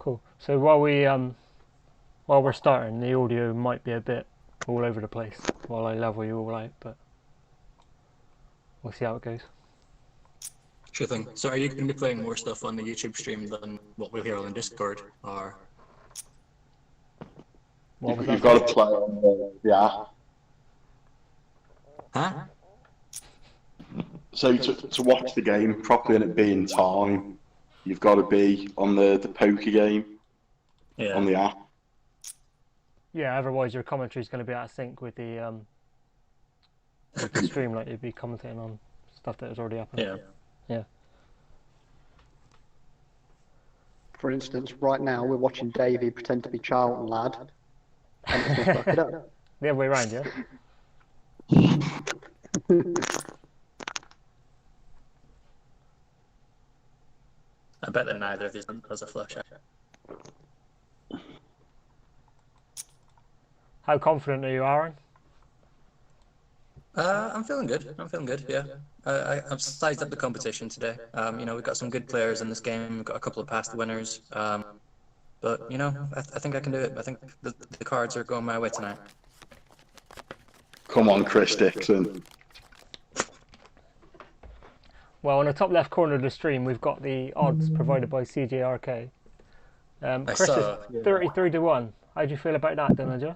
Cool. So while we're starting, the audio might be a bit all over the place while I level you all out, but we'll see how it goes. Sure thing. So are you going to be playing more stuff on the YouTube stream than what we'll hear on Discord, or? You've got to play on the app. Huh? So to watch the game properly and it be in time, you've got to be on the poker game on the app. Yeah, otherwise your commentary is going to be out of sync with the stream, like you'd be commentating on stuff that has already happened. Yeah. For instance, right now we're watching Davey pretend to be Charlton lad, and it's going to fuck it up. The other way around, yeah? I bet that neither of these does a flush. How confident are you, Aaron? I'm feeling good. Yeah. I've sized up the competition today. We've got some good players in this game. We've got a couple of past winners. But I think I can do it. I think the cards are going my way tonight. Come on, Chris Dixon. Well, in the top left corner of the stream, we've got the odds provided by CJRK. Chris is 33 to 1. How do you feel about that, Dillinger?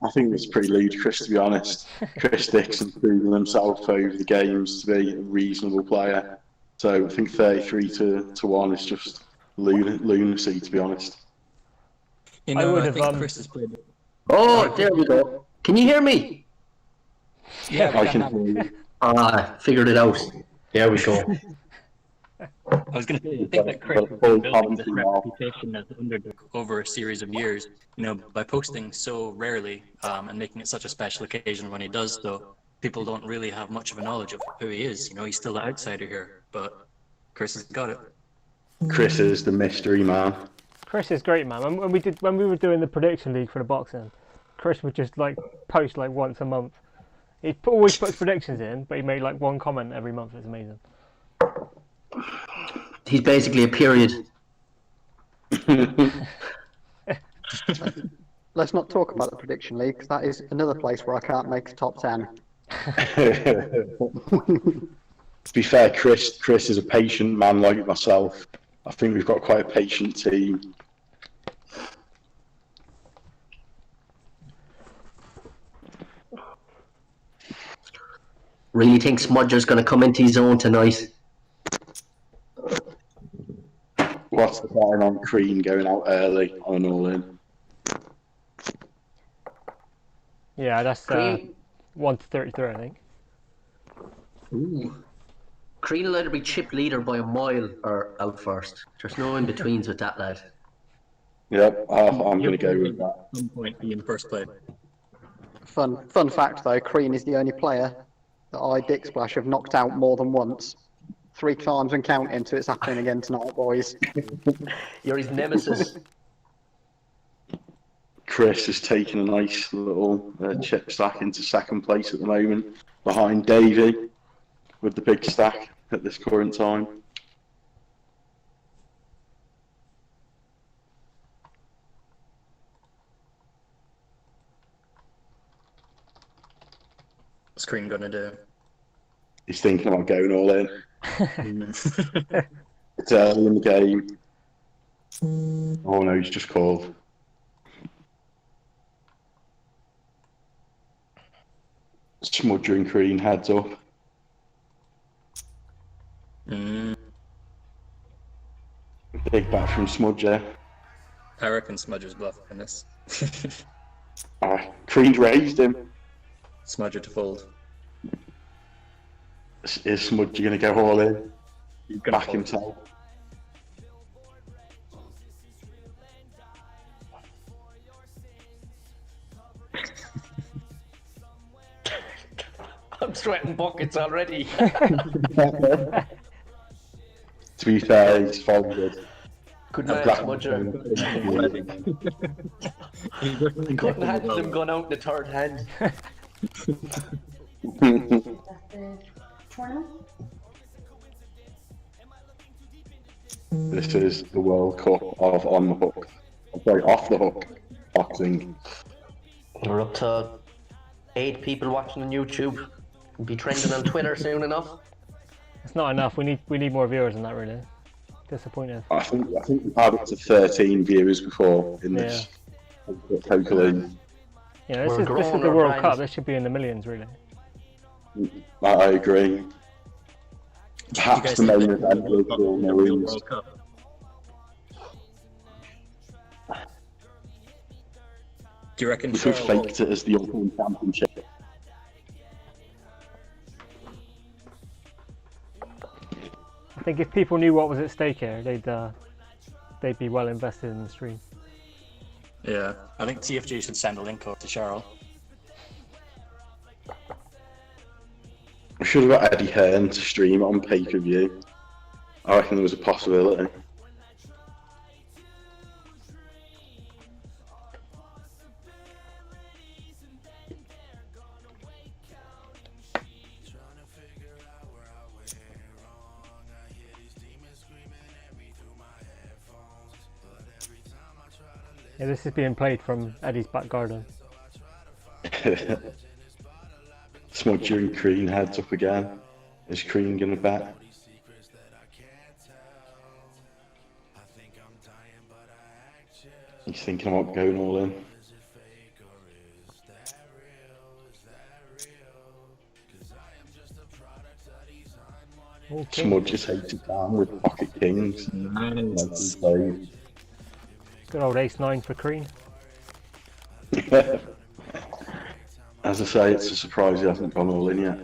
I think it's pretty ludicrous, to be honest. Chris Dixon's proven himself over the games to be a reasonable player. So I think 33 to 1 is just lunacy, to be honest. I think Chris has played. Oh, there we go. Can you hear me? Yeah, I can hear you. Figured it out. There we go. I was going to say, I think that Chris has been building this reputation as an underdog over a series of years, by posting so rarely and making it such a special occasion when he does, though people don't really have much of a knowledge of who he is. He's still the outsider here, but Chris has got it. Chris is the mystery man. Chris is great, man. When we were doing the prediction league for the boxing, Chris would just post once a month. He always puts predictions in, but he made one comment every month. It's amazing. He's basically a period. Let's not talk about the prediction league, because that is another place where I can't make a top 10. To be fair, Chris is a patient man like myself. I think we've got quite a patient team. Really think Smudger's going to come into his own tonight? What's the plan on Crean going out early on an all-in? Yeah, that's 1 to 33, I think. Ooh. Crean will either be chip leader by a mile or out first. There's no in-betweens with that lad. Yep, I'm going to go with that. At some point, be in first place. Fun fact though, Crean is the only player that I, Dick Splash, have knocked out more than once. 3 times and counting, so it's happening again tonight, boys. You're his nemesis. Chris is taking a nice little chip stack into second place at the moment, behind Davey with the big stack at this current time. What's Crean going to do? He's thinking about going all in. It's early in the game. Oh no, he's just called. Smudger and Crean heads up. Big bat from Smudger. I reckon Smudger's bluffing this. Crean's raised him. Smudger to fold. Is Smudger going to go all in? He's going Back himself. I'm sweating buckets already. To be fair, he's folded. Good man, Smudger. I couldn't handle him going out in the third hand. This is the World Cup of on the hook. I'm sorry, off the hook boxing. We're up to 8 people watching on YouTube. Be trending on Twitter soon enough. It's not enough. We need more viewers than that, really. Disappointed. I think we've had up to 13 viewers before in this. Hopefully, Yeah, We're this is growing the our World Cup. times. This should be in the millions, really. I agree. Do you Perhaps guys the think main that event the World will Cup be will all be a real Marines. World Cup? Do you reckon We could Charles faked it as the European Championship. I think if people knew what was at stake here, they'd be well invested in the stream. Yeah, I think TFG should send a link over to Cheryl. We should have got Eddie Hearn to stream it on pay-per-view. I reckon there was a possibility. Yeah, this is being played from Eddie's back garden. Smudger and Crean heads up again. Is Crean gonna bet? He's thinking about going all in. Okay. Smudger's hated down with Pocket Kings. Nice. Like Good old ace-9 for Crean. As I say, it's a surprise he hasn't gone all in yet.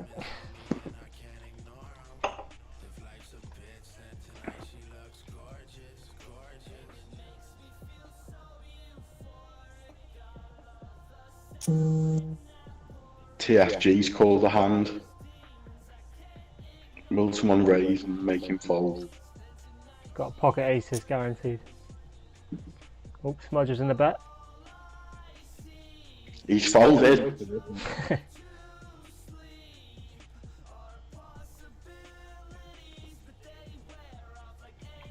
TFG's called a hand. Will someone raise and make him fold? Got pocket aces guaranteed. Oh, Smudger's in the bet. He's folded.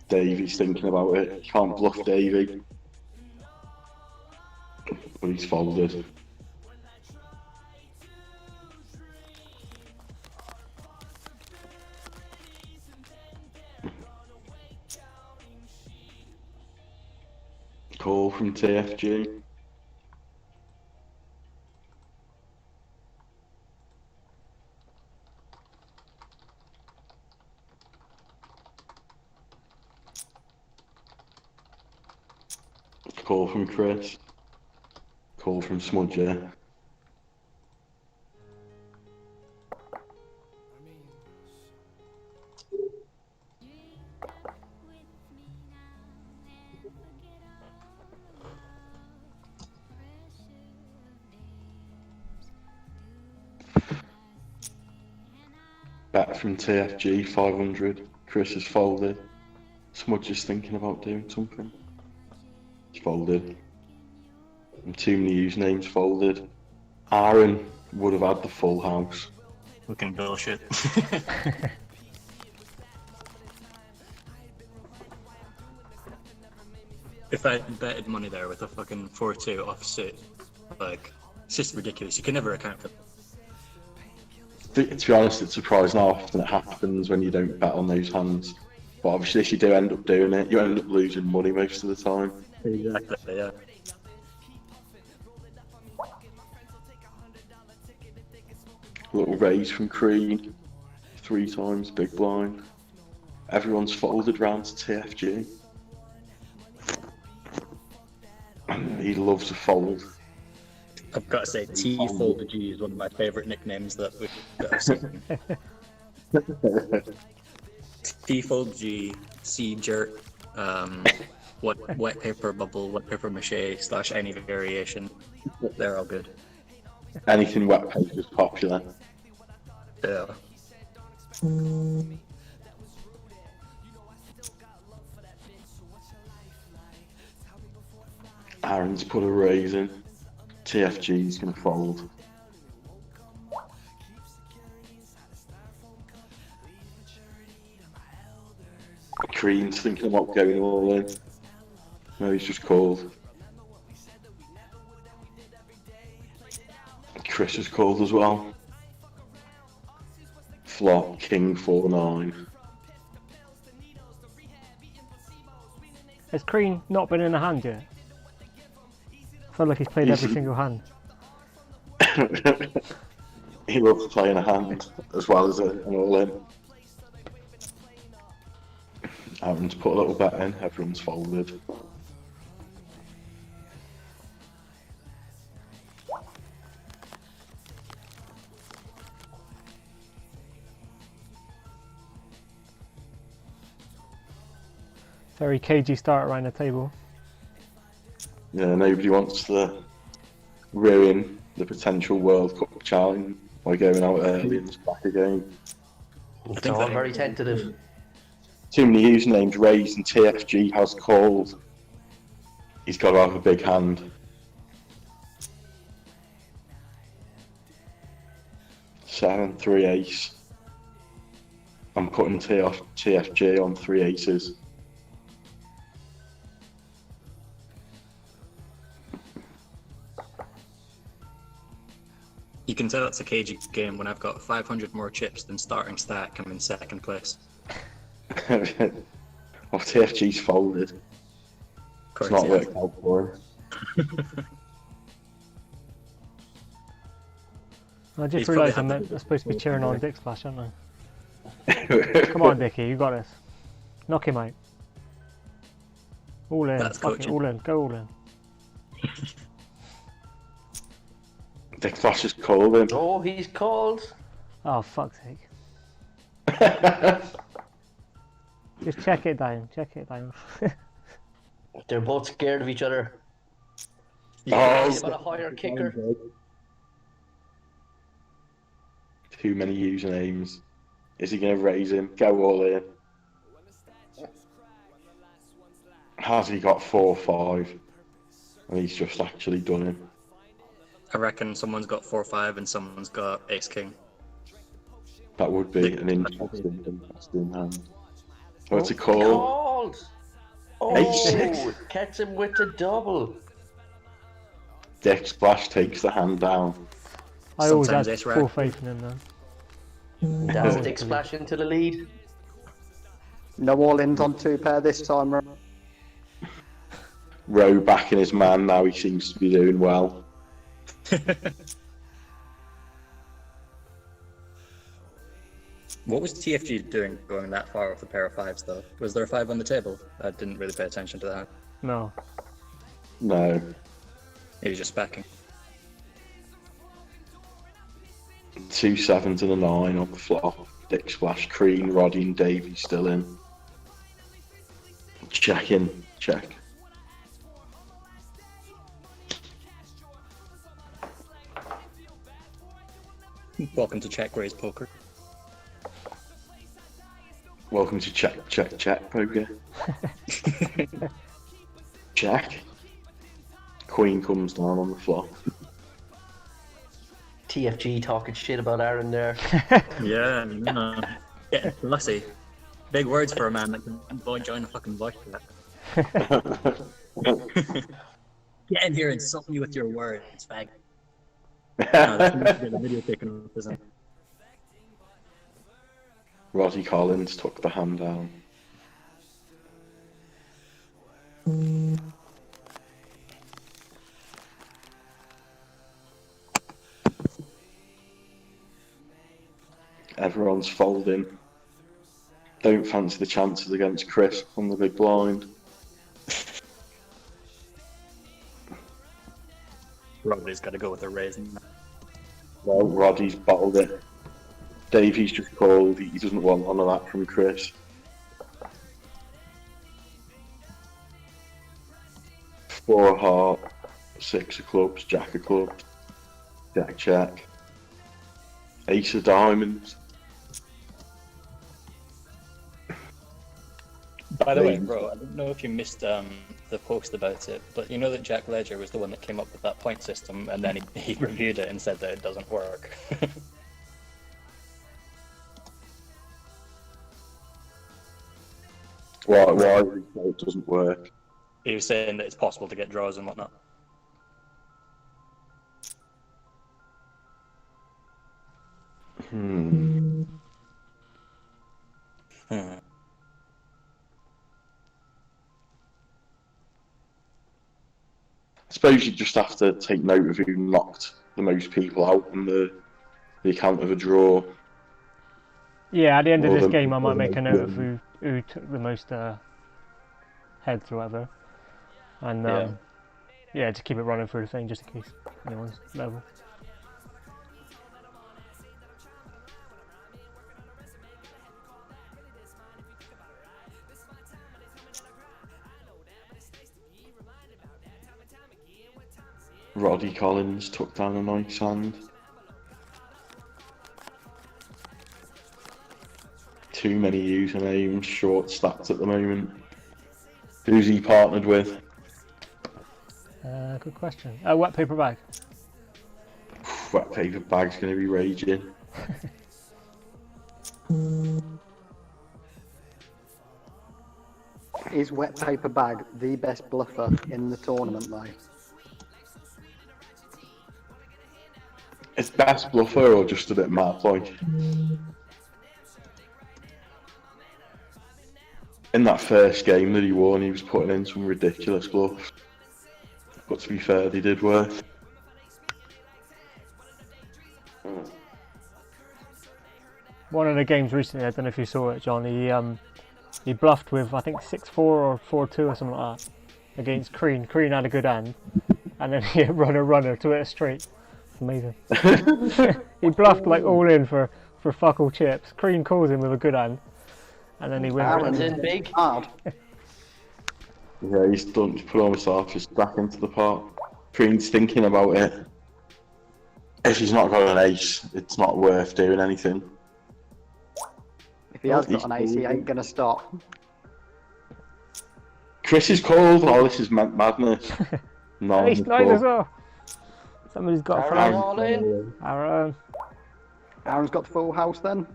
Davey's thinking about it. Can't bluff Davey. But he's folded. Call from TFG. Call from Chris. Call from Smudger. Bet from TFG 500. Chris has folded. Smudger's thinking about doing something. It's folded. And too many usernames folded. Aaron would have had the full house. Looking bullshit. If I had betted money there with a fucking 4-2 offsuit, like, it's just ridiculous. You can never account for it. To be honest, it's surprising how often it happens when you don't bet on those hands. But obviously, if you do end up doing it, you end up losing money most of the time. Exactly, yeah. Little raise from Crean. 3 times big blind. Everyone's folded round to TFG. He loves a fold. I've got to say, T Fold G is one of my favourite nicknames that I've seen. T Fold G, C Jerk, wet paper bubble, wet paper mache / any variation. They're all good. Anything wet paper is popular. Yeah. Aaron's put a raise in. TFG's going to fold. Crean's thinking about going all in. No, he's just called. Chris is called as well. Flop, King 4-9. Has Crean not been in a hand yet? I feel like he's played every single hand. He loves playing a hand as well as an all-in. Aaron's put a little bet in, everyone's folded. Very cagey start around the table. Yeah, nobody wants to ruin the potential World Cup challenge by going out early and just back again. It's all very tentative. Too many usernames raised and TFG has called. He's got to have a big hand. Seven, 3 ace. I'm putting TFG on 3 aces. You can tell it's a cagey game when I've got 500 more chips than starting stack. I'm in second place. Well, TFG's folded. It's not worked out for him. I just realised I'm supposed to be cheering on Dick Splash, aren't I? Come on, Dickie, you got this. Knock him out. All in. That's Fuck it, coaching. all in. Go all in. Dick Flash has called him. Oh, he's called. Oh, fuck's sake. Just check it down. Check it down. They're both scared of each other. Oh, He's got a higher kicker. too many usernames. Is he going to raise him? Go all in. Has he got 4-5? And he's just actually done him. I reckon someone's got 4-5 and someone's got ace king. That would be an interesting hand. Oh, it's a call. Called. Oh, Ace. catch him with the double. Dick Splash takes the hand down. I always had Sometimes ace full rack. faith in him, though. That's Dick Splash into the lead. No all-ins on 2 pair this time. Rowe backing his man now. He seems to be doing well. What was TFG doing going that far with a pair of fives though? Was there a 5 on the table? I didn't really pay attention to that. No. No. He was just backing. 2 7s and a 9 on the flop. Dick Splash, Crean, Roddy and Davey still in. Check in. Check. Welcome to Check Raise Poker. Welcome to Check Poker. Check. Queen comes down on the flop. TFG talking shit about Aaron there. Yeah, getting fussy. Big words for a man that can join the fucking voice chat. Get in here and insult me with your words, fag. No, that's going to get a video taken off, isn't it? Roddy Collins took the hand down. Everyone's folding. Don't fancy the chances against Chris on the big blind. Roddy's got to go with a raise. Well, Roddy's bottled it. Davey's just called. He doesn't want none of that from Chris. 4 heart, 6 of clubs, Jack of clubs, Jack check, Ace of diamonds. By the way, bro, I don't know if you missed the post about it, but you know that Jack Ledger was the one that came up with that point system, and then he reviewed it and said that it doesn't work. Why it doesn't work? He was saying that it's possible to get draws and whatnot. Hmm. Hmm. I suppose you just have to take note of who knocked the most people out on the account of a draw. Yeah, at the end of Or this the- game, I or might the make a most note of wins. who took the most heads or whatever, and Yeah. yeah, to keep it running through the thing just in case anyone's level. Roddy Collins took down a nice hand. Too many usernames, short stats at the moment. Who's he partnered with? Good question. Wet paper bag. Wet paper bag's going to be raging. Is wet paper bag the best bluffer in the tournament, though? It's best bluffer or just a bit mad, like. In that first game that he won, he was putting in some ridiculous bluffs. But to be fair, they did work. One of the games recently, I don't know if you saw it, John. He bluffed with I think 6-4 or 4-2 or something like that against Crean. Crean had a good hand, and then he hit runner to hit a straight. It's amazing. He bluffed like all in for fuck all chips. Crean calls him with a good hand, and then he wins. Aaron's in big. Hard. Yeah, he's done to put almost half his back into the pot. Crean's thinking about it. If he's not got an ace, it's not worth doing anything. If he has got an ace, he ain't gonna stop. Chris is called. Oh, this is madness. No, Ace nine as well. Somebody's got a Aaron flag. all in. Aaron. Aaron's got the full house then.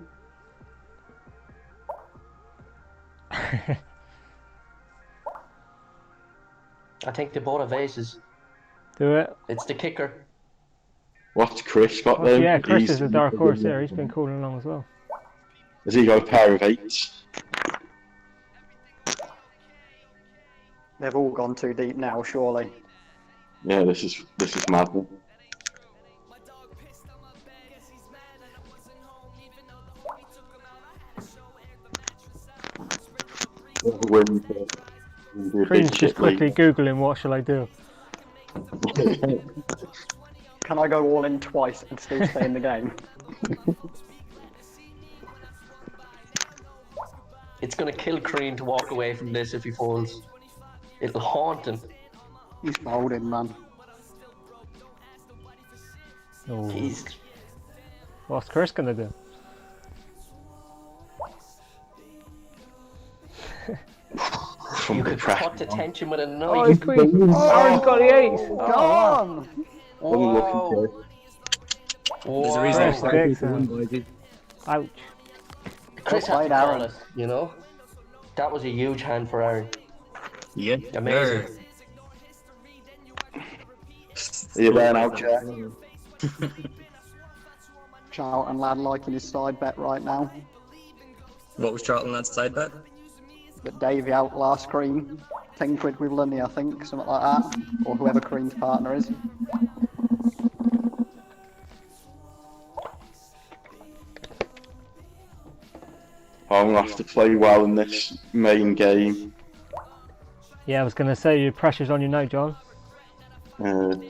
I think they both have aces. Do it. It's the kicker. What's Chris got Well, then? yeah, Chris He's- is a dark horse there. He's been calling along as well. Has he got a pair of eights? They've all gone too deep now, surely. Yeah, this is madness. Crean's just quickly googling what shall I do. Can I go all in twice and still stay in the game? It's gonna kill Crean to walk away from this if he falls. It'll haunt him. He's folding, man. Oh, He's what's Chris gonna do? From you the could pressure. cut the tension with a Oh, knife. he's Queen. Aaron's got the ace. Go Oh, on! Wow. There's a reason Chris why Dixon. Ouch. Chris Well had to played, call Aaron. it, you know? That was a huge hand for Aaron. Yeah. Amazing. Are you there now, Jack? Charlton lad liking his side bet right now. What was Charlton that side bet? But Davey out last Crean. 10 quid with Lunny, I think, something like that. Or whoever Crean's partner is. I'm gonna have to play well in this main game. Yeah, I was gonna say your pressure's on you now, John. Uh, There's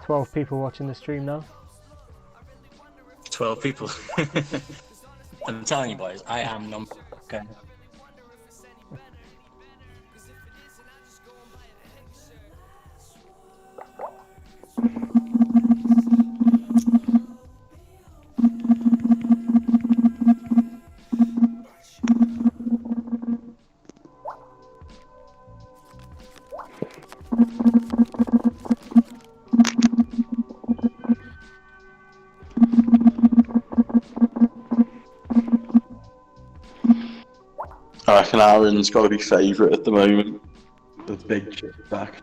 12 people watching the stream now. 12 people. I'm telling you, boys, I am number. Okay. I reckon Aaron's got to be favourite at the moment. The big chip back.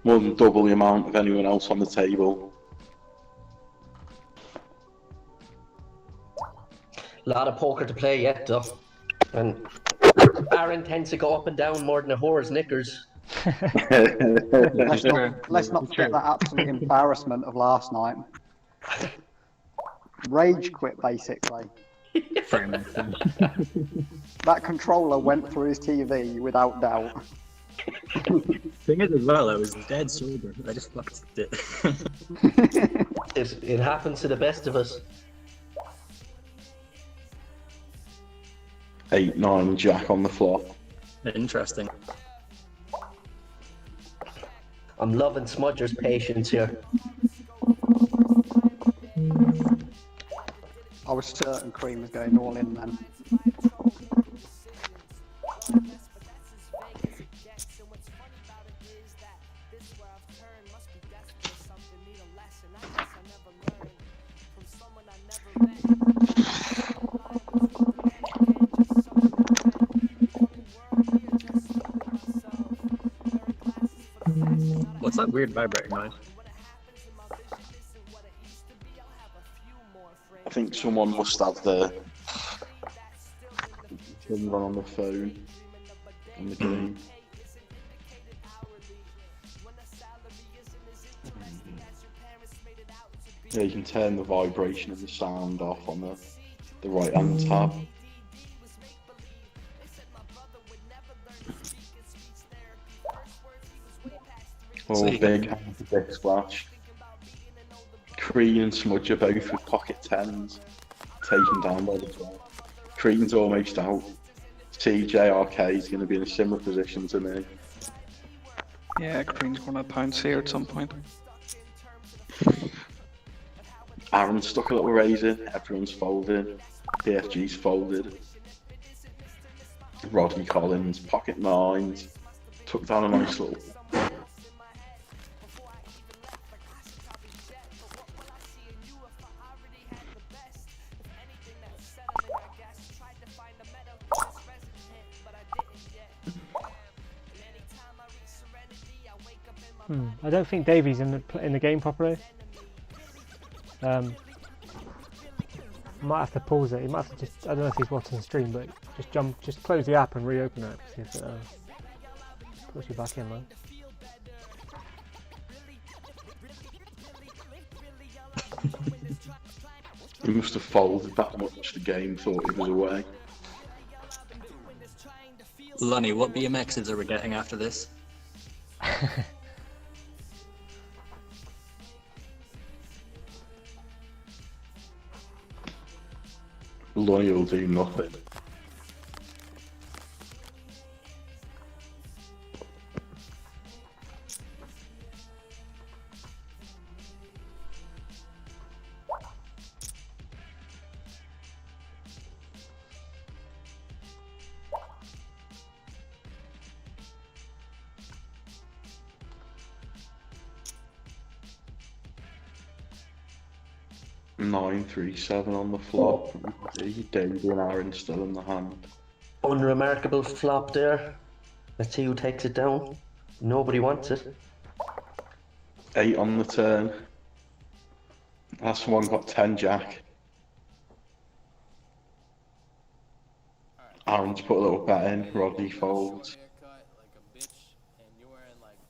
More than double the amount of anyone else on the table. A lot of poker to play yet, though. And Aaron tends to go up and down more than a whore's knickers. Let's not forget that absolute embarrassment of last night. Rage quit, basically. Very much. That controller went through his TV without doubt. Thing is, as well, I was dead sober. I just fucked it. It happens to the best of us. 8-9 jack on the flop. Interesting. I'm loving Smudger's patience here. I was certain Cream was going all in then. What's that weird vibrating noise? I think someone must have the thing on the phone on the game. Yeah, you can turn the vibration and the sound off on the right hand tab. Oh, big big splash. Crean and Smudge are both with pocket 10s, taken down by the 12. Crean's almost out. TJRK is going to be in a similar position to me. Yeah, Crean's going to pounce here at some point. Aaron's stuck a little raising, everyone's folded. PFG's folded. Rodney Collins, pocket 9s, took down a nice little. I don't think Davey's in the game properly. Might have to pause it. He might have to just. I don't know if he's watching the stream, but just close the app and reopen it. See if it puts you back in, man. He must have folded that much. The game thought he was away. Lonnie, what BMXs are we getting after this? Lonnie will do nothing. Nine, 3-7 on the flop. Davey and Aaron still in the hand. Unremarkable flop there. Let's see who takes it down. Nobody wants it. 8 on the turn. Last one got 10 jack. Aaron's put a little bet in. Rodney folds.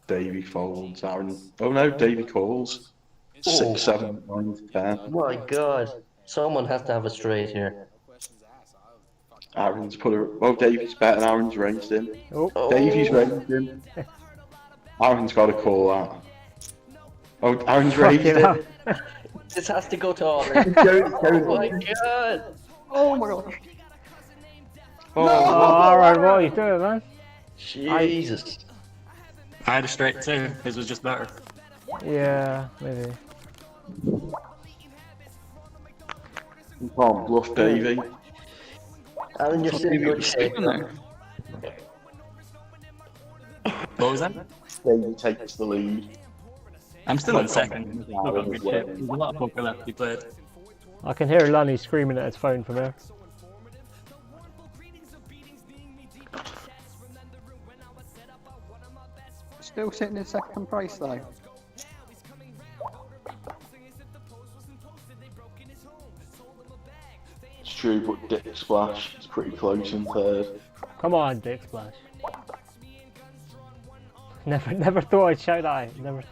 Davey folds. Aaron. Oh no, Davey calls. 6, 7, 9, 10. My God. Someone has to have a straight here. Aaron's put a. Oh, Davey's betting. Aaron's raised in. Oh. Davey's raised in. Aaron's got to call that. Oh, Aaron's raised in. This has to go to Auburn. Oh my God. Oh my god. Oh, Aaron, what are you doing, man? Jesus. I had a straight too. His was just better. Yeah, maybe. You can't bluff Davey. Alan, you're still in good shape. What was that? Davey takes the lead. I'm still in second. Still got good shape. There's a lot of poker left to be played. I can hear Lonnie screaming at his phone from here. Still sitting in second place though. It's true, but Dick Splash is pretty close in third. Come on, Dick Splash. Never thought I'd shout that out. Never.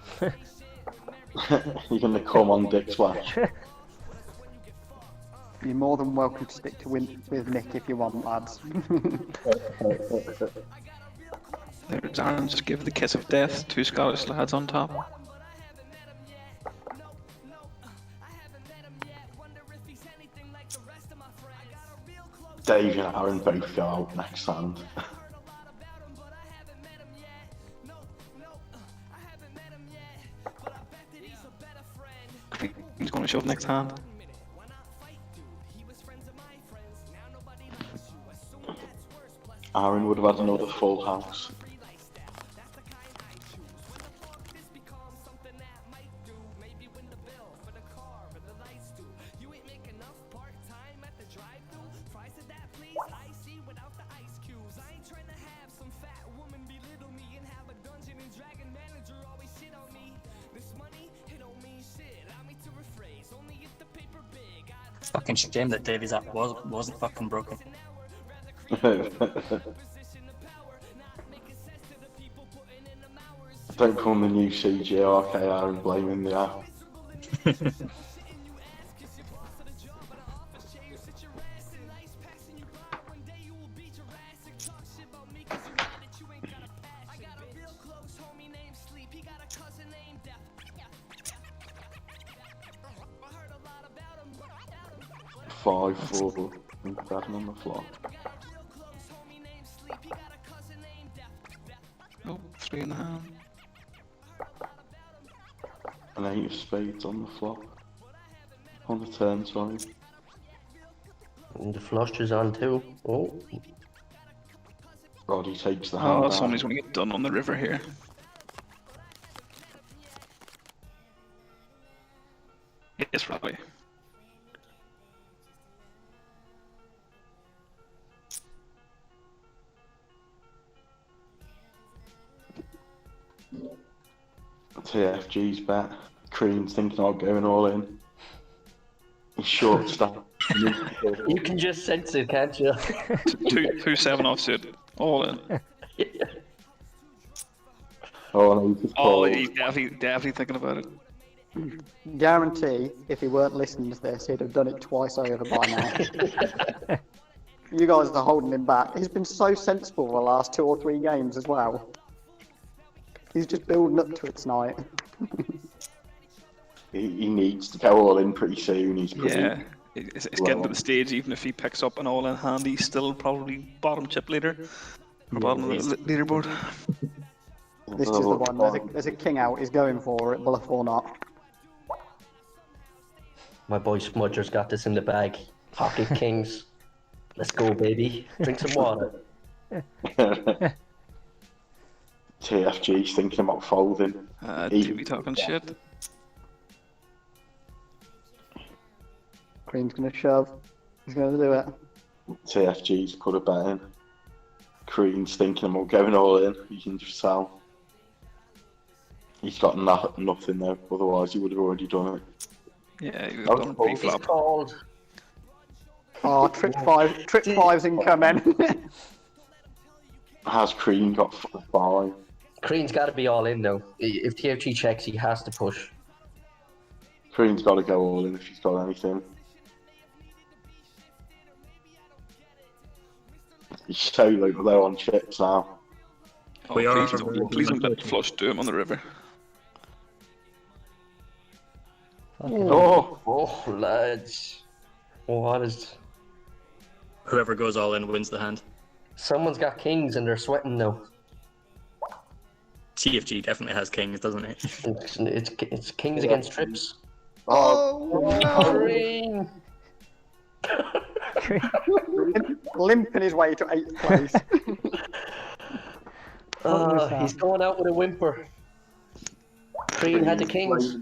You're gonna come on Dick Splash. You're more than welcome to stick to with Nick if you want, lads. There's Aaron, just give the kiss of death. 2 Scottish lads on top. Dave and Aaron both go out next hand. He's going to shove next hand. Aaron would have had another full house. Fucking shame that Davy's app wasn't fucking broken. Don't call the new CGRK Aaron blaming the app. Five, four, and seven on the floor. Oh, 3 in the hand. An 8 of spades on the flop. On the turn, sorry. And the flush is on too. Oh. God, he takes the hand Oh, out. somebody's going to get done on the river here. Yes, probably. TFG's bet. Crean's thinking of going all in. He's short stack. You can just sense it, can't you? two 7 offsuit. All in. Oh, no, he's just Oh, called. he's definitely thinking about it. Guarantee, if he weren't listening to this, he'd have done it twice over by now. You guys are holding him back. He's been so sensible the last 2 or 3 games as well. He's just building up to it tonight. He needs to go all in pretty soon. He's pretty... Yeah, it's getting to the stage. Even if he picks up an all-in hand, he's still probably bottom chip leader, or bottom of the leaderboard. This is the one. There's a king out. He's going for it, bluff or not. My boy Smudger's got this in the bag. Pocket kings. Let's go, baby. Drink some water. TFG's thinking about folding. TV talking shit. Cream's gonna shove. He's gonna do it. TFG's put a bet in. Crean's thinking about going all in. You can just tell. He's got nothing though, otherwise he would have already done it. Yeah, he was done pre-flop. It's called. Oh, trip 5's incoming. Has Crean got 5? Crean's got to be all in though. If TFG checks, he has to push. Crean's got to go all in if he's got anything. He's so low on chips now. Oh, We are- please don't let the flush do him on the river. Oh! Oh, lads. What is... Whoever goes all in wins the hand. Someone's got kings and they're sweating now. TFG definitely has kings, doesn't it? It's kings against trips. Oh, Crean! limping his way to 8th place. He's going out with a whimper. Crean had the kings.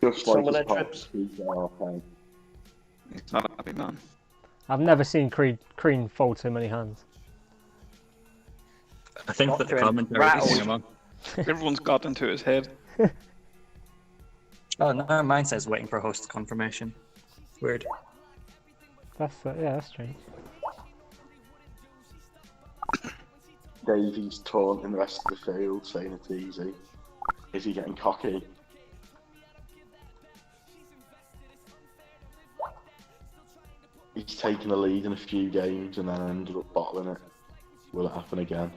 Just Someone like had trips. He's not a happy man. I've never seen Crean fold so many hands. I think that the Doctrine. commentary Rattled. is him on. Everyone's got into his head. Oh no, mine says waiting for host confirmation. Weird. That's yeah, that's strange. Davies taunting the rest of the field, saying it's easy. Is he getting cocky? He's taken a lead in a few games and then ended up bottling it. Will it happen again?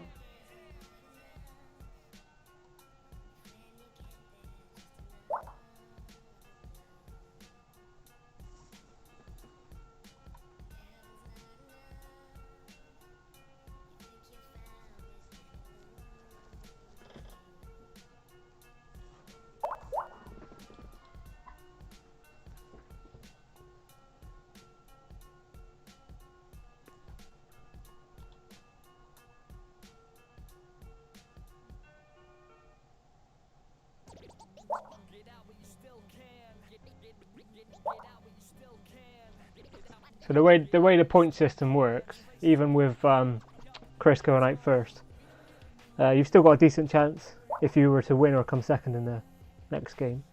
So the way the point system works, even with Chris going out first, you've still got a decent chance if you were to win or come second in the next game.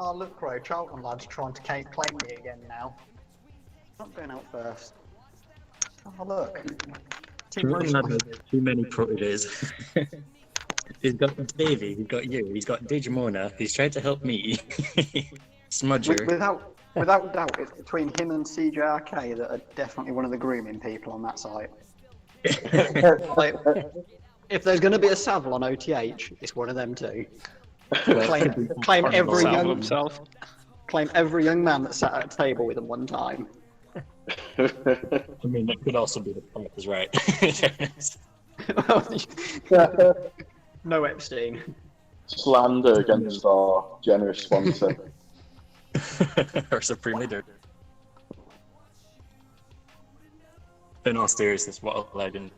Oh, look, Crow, Charlton lads trying to claim me again now. Not going out first. Oh, look. Team Jordan Bristol. has too many proteges. He's got Davey, he's got you, he's got Digimona, he's tried to help me. Smudger. Without doubt, it's between him and CJRK that are definitely one of the grooming people on that site. Like, if there's going to be a Savile on OTH, it's one of them two. Claim every young man that sat at a table with him one time. I mean, that could also be the point, is right. No Epstein. Slander against our generous sponsor. Our supreme leader. In all seriousness, what a legend.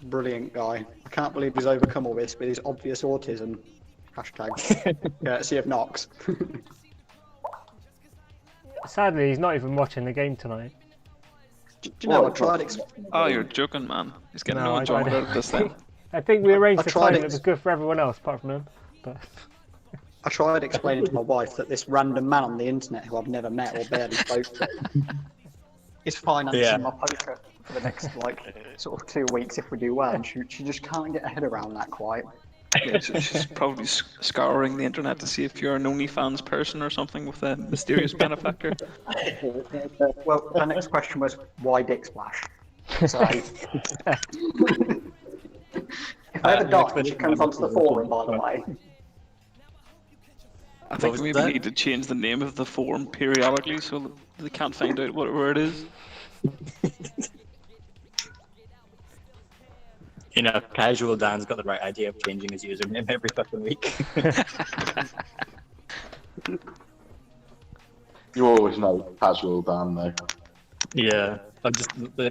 Brilliant guy. I can't believe he's overcome all this with his obvious autism. Hashtag courtesy of Knox. Sadly, he's not even watching the game tonight. Do you know, I tried Oh, you're joking, man. He's getting No, no I enjoyment tried- out of this then. I think we arranged I the tried time it. that was good for everyone else apart from him. But I tried explaining to my wife that this random man on the internet who I've never met or barely spoke to is financing my poker for the next sort of 2 weeks if we do well, and she just can't get her head around that quite. Yeah, she's probably scouring the internet to see if you're an OnlyFans person or something with a mysterious benefactor. Well, her next question was, why Dick Splash? So, if I ever die, she comes onto the forum, by the way. I think was we maybe that? need to change the name of the forum periodically so that they can't find out where it is. You know, Casual Dan's got the right idea of changing his username every fucking week. You always know Casual Dan, though. Yeah,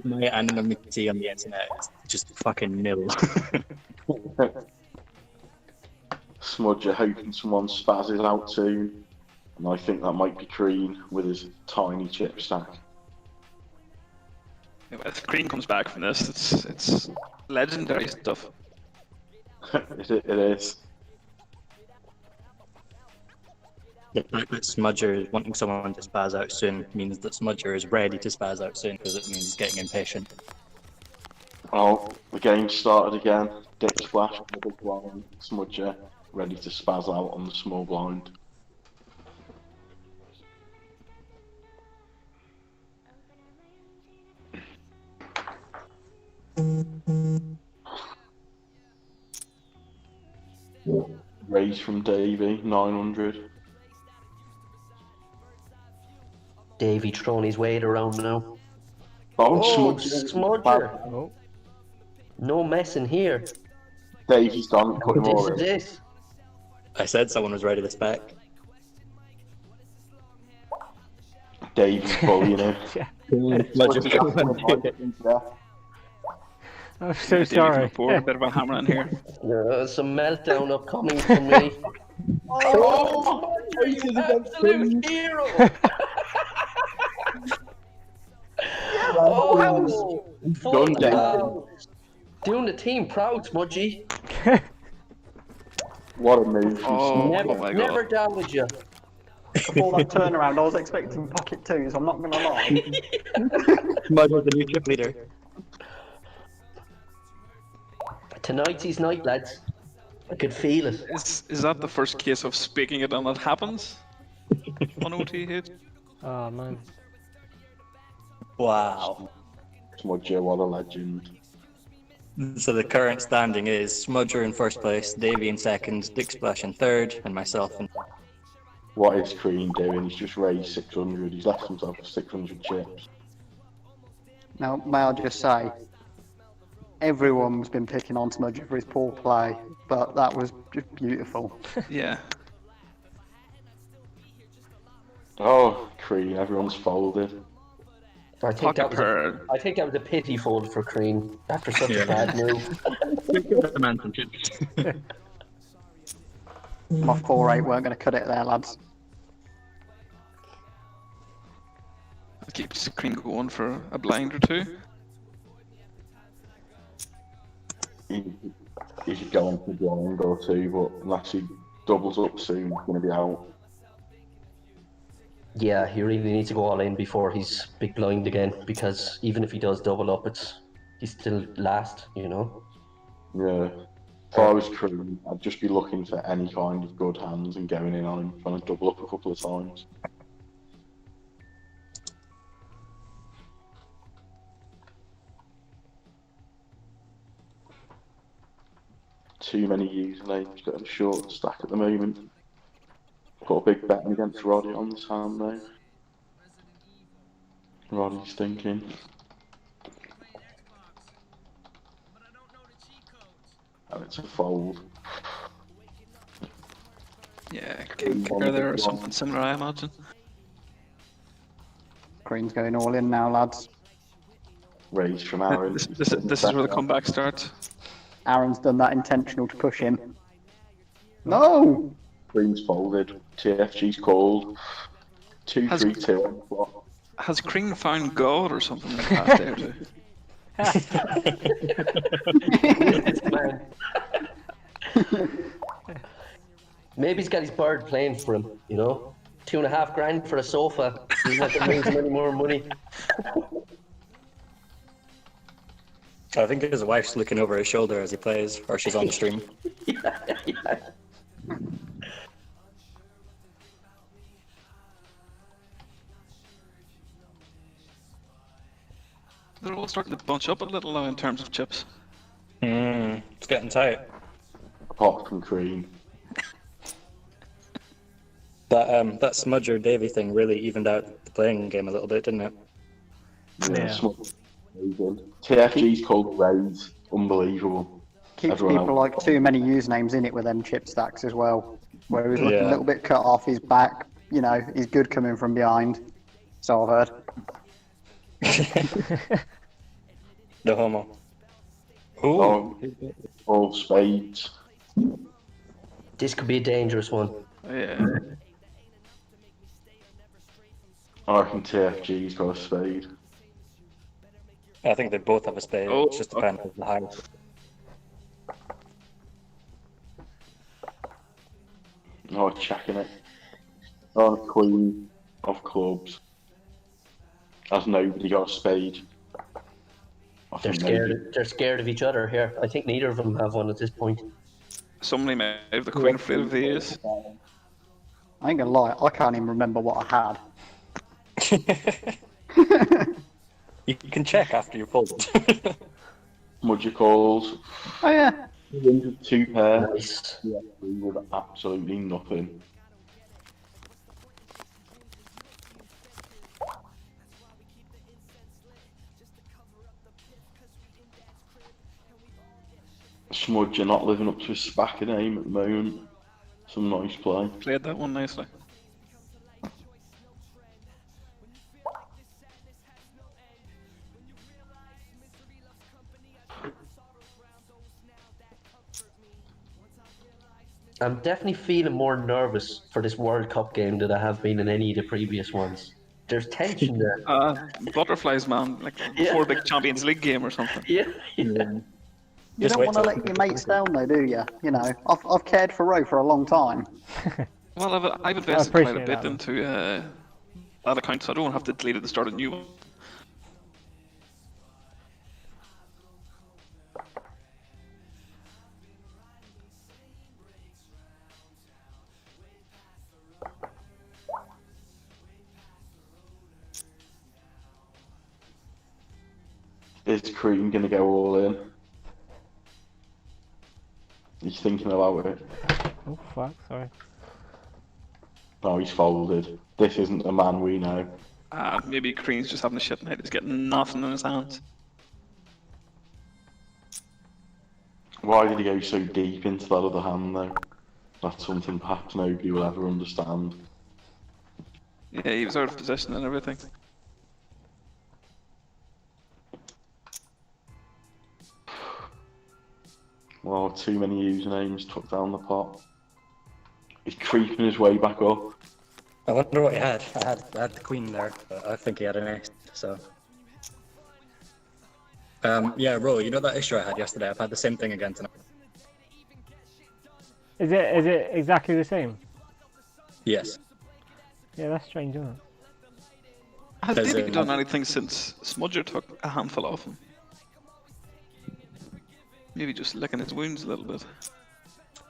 my anonymity on the internet is just fucking nil. Smudger hoping someone spazzes out soon, and I think that might be Crean with his tiny chip stack. If Crean comes back from this, it's legendary stuff. It is. The fact that Smudger is wanting someone to spaz out soon means that Smudger is ready to spaz out soon because it means he's getting impatient. Oh, the game started again. Dick Splash, double blind, Smudger, ready to spaz out on the small blind. Raise from Davey, 900. Davey throwing his weight around now. Oh, Oh, Smudger. Oh, No messing here. Davey's gone, put him This all is in. it. I said someone was ready to spec. Davey's bullying him. yeah. I'm so Davey can sorry. afford a bit of a hammer in here. Some meltdown upcoming for me. Oh, he's an absolute hero. Oh, Done, Davey. wow. Doing the team proud, Smudgy. What a move from Oh, Smudge. oh my god. Never doubted you. Before that turnaround, I was expecting pocket twos, I'm not going to lie. Smudger's the new chip leader. Tonight's his night, lads. I could feel it. Is that the first case of speaking it and it happens? On OTH? Oh man. Wow. Smudger, what a legend. So the current standing is Smudger in first place, Davey in second, Dick Splash in third, and myself in. What is Crean doing? He's just raised 600. He's left himself with 600 chips. Now, may I just say, everyone's been picking on Smudger for his poor play, but that was just beautiful. Yeah. Oh, Crean, everyone's folded. I think that was Pocket I think that was a pity fold for Crean after such a bad move. The man some chips. My 4-8 weren't going to cut it there, lads. Keeps Crean going for a blind or two. He should go on for blind or two, but unless he doubles up soon, he's going to be out. Yeah, he really needs to go all in before he's big blind again, because even if he does double up, he's still last, you know. Yeah. If I was Crean, I'd just be looking for any kind of good hands and going in on him, trying to double up a couple of times. Too many usernames, got a short stack at the moment. Got a big bet against Roddy on this hand though. Roddy's thinking. Oh, it's a fold. Yeah, king kicker there or something similar, I imagine. Green's going all in now, lads. Raise from Aaron. This is where the comeback starts. Aaron's done that intentional to push him. No! Green's folded. TFG's called. 2-3-2 on the clock. Has Crean found God or something in the past day or two? Maybe he's got his bird playing for him, you know? $2.5 grand for a sofa. He's not going to lose any more money. I think his wife's looking over his shoulder as he plays, or she's on the stream. Yeah. They're all starting to bunch up a little now in terms of chips. It's getting tight. Apart from Crean. That Smudger Davey thing really evened out the playing game a little bit, didn't it? Yeah. TFG's called Raise. Unbelievable. Keeps Everyone people else. like too many usernames in it with them chip stacks as well. Where he was looking Yeah. a little bit cut off his back. You know, he's good coming from behind. So I've heard. The homo. Ooh. Oh, all spades. This could be a dangerous one. Yeah. I reckon TFG's got a spade. I think they both have a spade. Oh, It's just depending on the height. Oh, checking it. Oh, Queen of clubs. Has nobody got a spade? I They're think scared. They're scared of each other here. I think neither of them have one at this point. Somebody may have the Queen afraid of the ace. I ain't gonna lie, I can't even remember what I had. You can check after you fold. Mudger calls. Oh yeah, 2 pair. Nice. Yeah, with absolutely nothing. Smudge, you're not living up to his spack name at the moment. Some nice play. Played that one nicely. I'm definitely feeling more nervous for this World Cup game than I have been in any of the previous ones. There's tension there. Butterflies, man. Like Yeah. before the Champions League game or something. Yeah. You Just don't wait want to till- let your mates down though, do you? You know, I've cared for Roe for a long time. Well, I've invested quite a appreciate bit that, into that account, so I don't have to delete it and start a new one. Is Cream going to go all in? He's thinking about it. Oh fuck, sorry. No, he's folded. This isn't the man we know. Maybe Crean's just having a shit night. He's getting nothing in his hands. Why did he go so deep into that other hand, though? That's something perhaps nobody will ever understand. Yeah, he was out of position and everything. Well, too many usernames took down the pot. He's creeping his way back up. I wonder what he had. I had the queen there, but I think he had an ace. So. Yeah, Ro, you know that issue I had yesterday? I've had the same thing again tonight. Is it exactly the same? Yes. Yeah, that's strange, isn't it? Has There's Davey a- done anything since Smudger took a handful off him? Maybe just licking his wounds a little bit.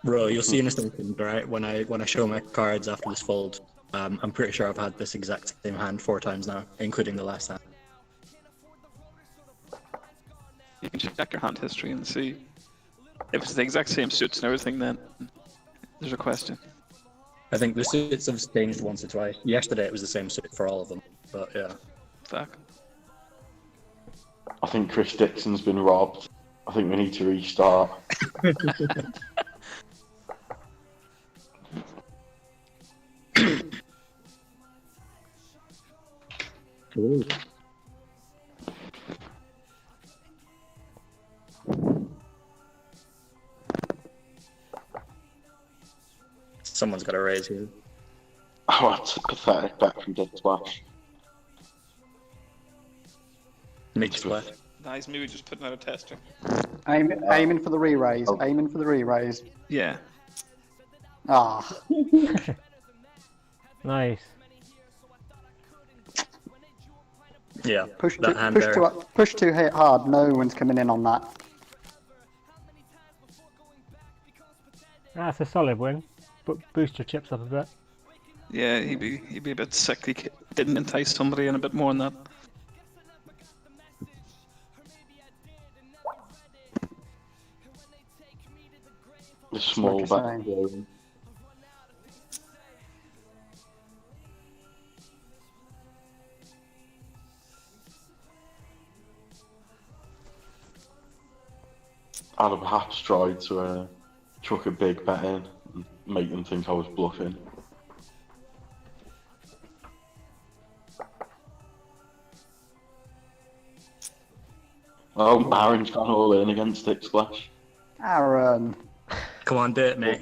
Ro, you'll see in a second, right? When I show my cards after this fold, I'm pretty sure I've had this exact same hand 4 times now, including the last hand. You can check your hand history and see if it's the exact same suits and everything. Then there's a question. I think the suits have changed once or twice. Yesterday it was the same suit for all of them, but yeah. Fuck. I think Chris Dixon's been robbed. I think we need to restart. Someone's got a raise here. Oh, that's a pathetic bet from Dick Splash. Mix left. Nice, maybe just putting out a tester. Aiming for the re-raise. Aiming for the re-raise. Yeah. Ah, Nice. Yeah, push that hand there. push too hard. No one's coming in on that. That's a solid win. But boost your chips up a bit. Yeah, he'd be a bit sick. He didn't entice somebody in a bit more than that. The small Like I bet. say. I'd have perhaps tried to chuck a big bet in and make them think I was bluffing. Oh, Aaron's gone all in against Dick Splash. Aaron. Come on, do it, mate.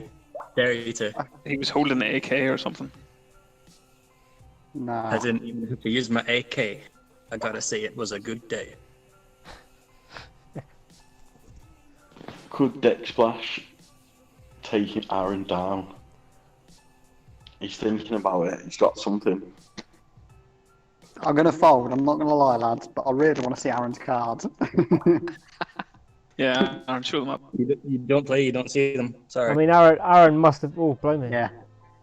Dare you to. He was holding the AK or something. Nah. I didn't even have to use my AK. I gotta say, it was a good day. Could Dick Splash take Aaron down? He's thinking about it. He's got something. I'm gonna fold. I'm not gonna lie, lads, but I really want to see Aaron's cards. Yeah, Aaron, show them up. You don't play, you don't see them. Sorry. I mean, Aaron must have. Oh, blow me. Yeah.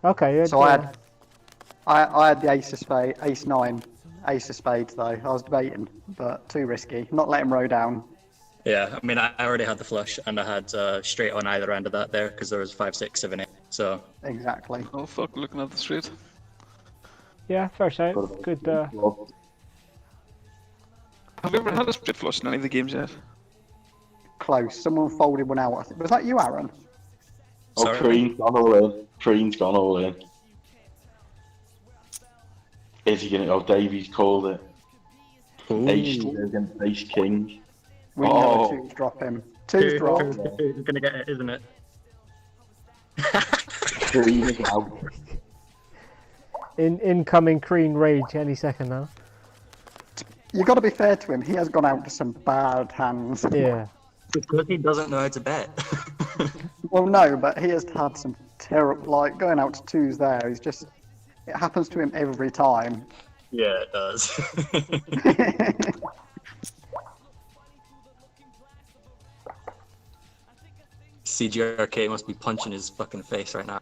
Okay. Yeah, So I had the ace of spade, ace 9, ace of spades though. I was debating, but too risky. Not letting Row down. Yeah, I mean, I already had the flush, and I had straight on either end of that there because there was 5, 6, 7, 8. So Exactly. Oh fuck, looking at the straight. Yeah, fair shout. Got a Good. flop. Have you ever had a straight flush in any of the games yet? Close. Someone folded one out. I think. Was that you, Aaron? Oh, Sorry? Crean's gone all in. Crean's gone all in. Is he gonna? Oh, Davies called it. Ace against Ace King. We know Oh. two's drop him. Two's drop. Who's gonna get it, isn't it? Crean is out. Incoming Crean rage any second now. You got to be fair to him. He has gone out to some bad hands. Yeah. Because he doesn't know how to bet. Well, no, but he has had some terrible. Like going out to twos there. He's just. It happens to him every time. Yeah, it does. CGRK must be punching his fucking face right now.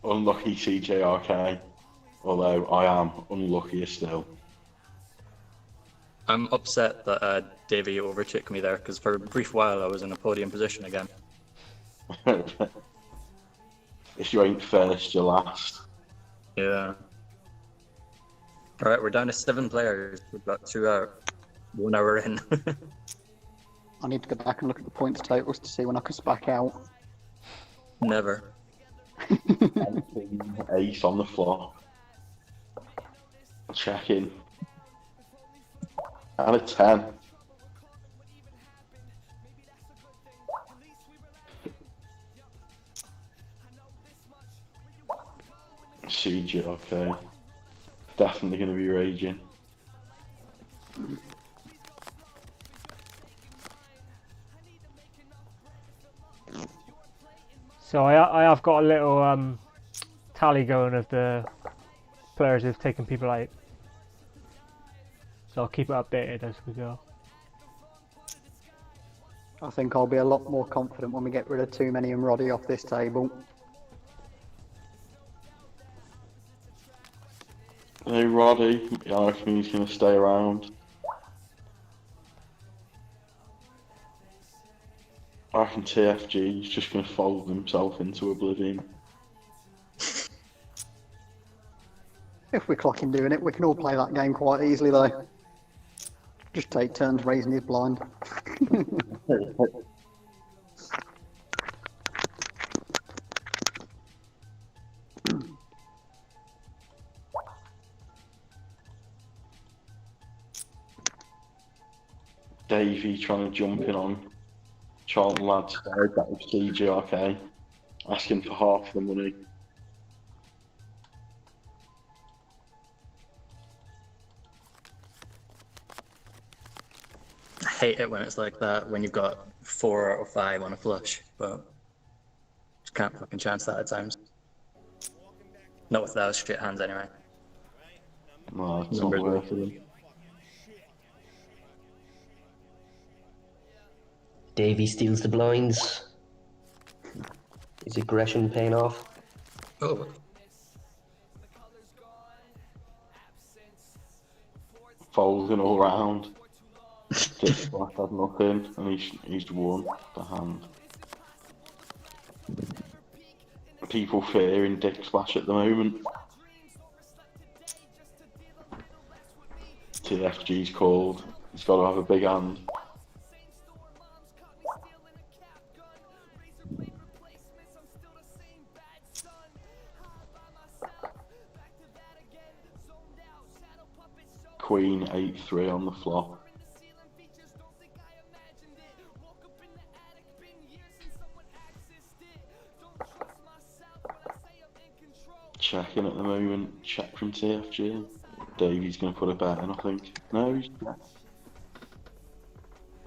Unlucky CJRK. Although I am unluckier still. I'm upset that Davey overtook me there because for a brief while I was in a podium position again. If you ain't first, you're last. Yeah. Alright, we're down to 7 players. We've got 2 out. 1 hour in. I need to go back and look at the points totals to see when I can back out. Never. Ace on the floor. Checking. And a 10. CJ, okay. Definitely going to be raging. So I have got a little tally going of the players who've taken people out. So I'll keep it updated as we go. I think I'll be a lot more confident when we get rid of too many and Roddy off this table. Hey Roddy, I reckon he's going to stay around. I reckon TFG is just going to fold himself into oblivion. If we clock him doing it, we can all play that game quite easily though. Just take turns raising his blind. Davey trying to jump in on Charlton Lads side, that was CGRK, asking for half the money. I hate it when it's like that, when you've got 4 or 5 on a flush, but just can't fucking chance that at times. Not with those shit hands anyway. No, it's not Numbers worth worth it. it. Davey steals the blinds. Is aggression paying off? Oh, Folding all round. Just like had nothing, and he's won the hand. People fearing Dick Splash at the moment. TFG's called. He's got to have a big hand. Queen 8-3 on the flop. Checking at the moment. Check from TFG. Davey's going to put a bet in, I think. No, he's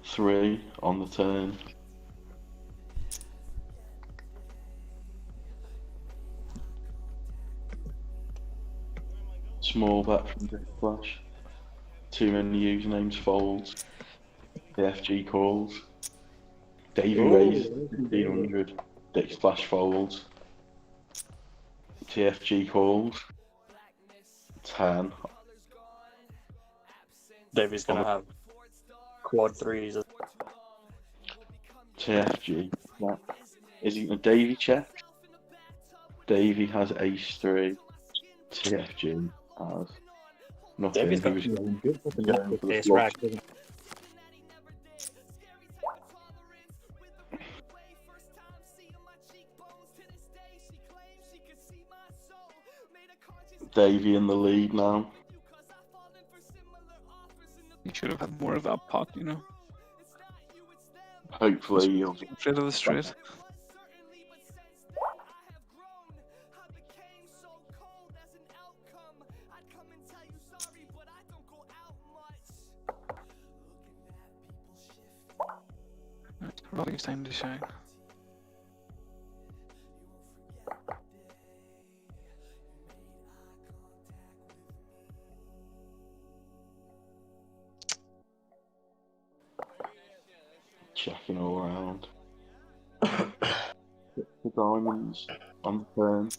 3 on the turn. Small bet from Dick Flash. Too many usernames folds. TFG calls. Davey raises 1500. Dick Splash folds. TFG calls. 10. Davey's gonna have quad threes. TFG. That isn't a Davy check. Davy has ace 3. TFG has nothing. Davy's He got was some good fucking going luck with for the ace flush. rack, doesn't he? Davy in the lead now. He should have had more of that pot, you know. Hopefully he'll Straight of the straight. Robbie's time to shine. checking all around. The diamonds on the turn.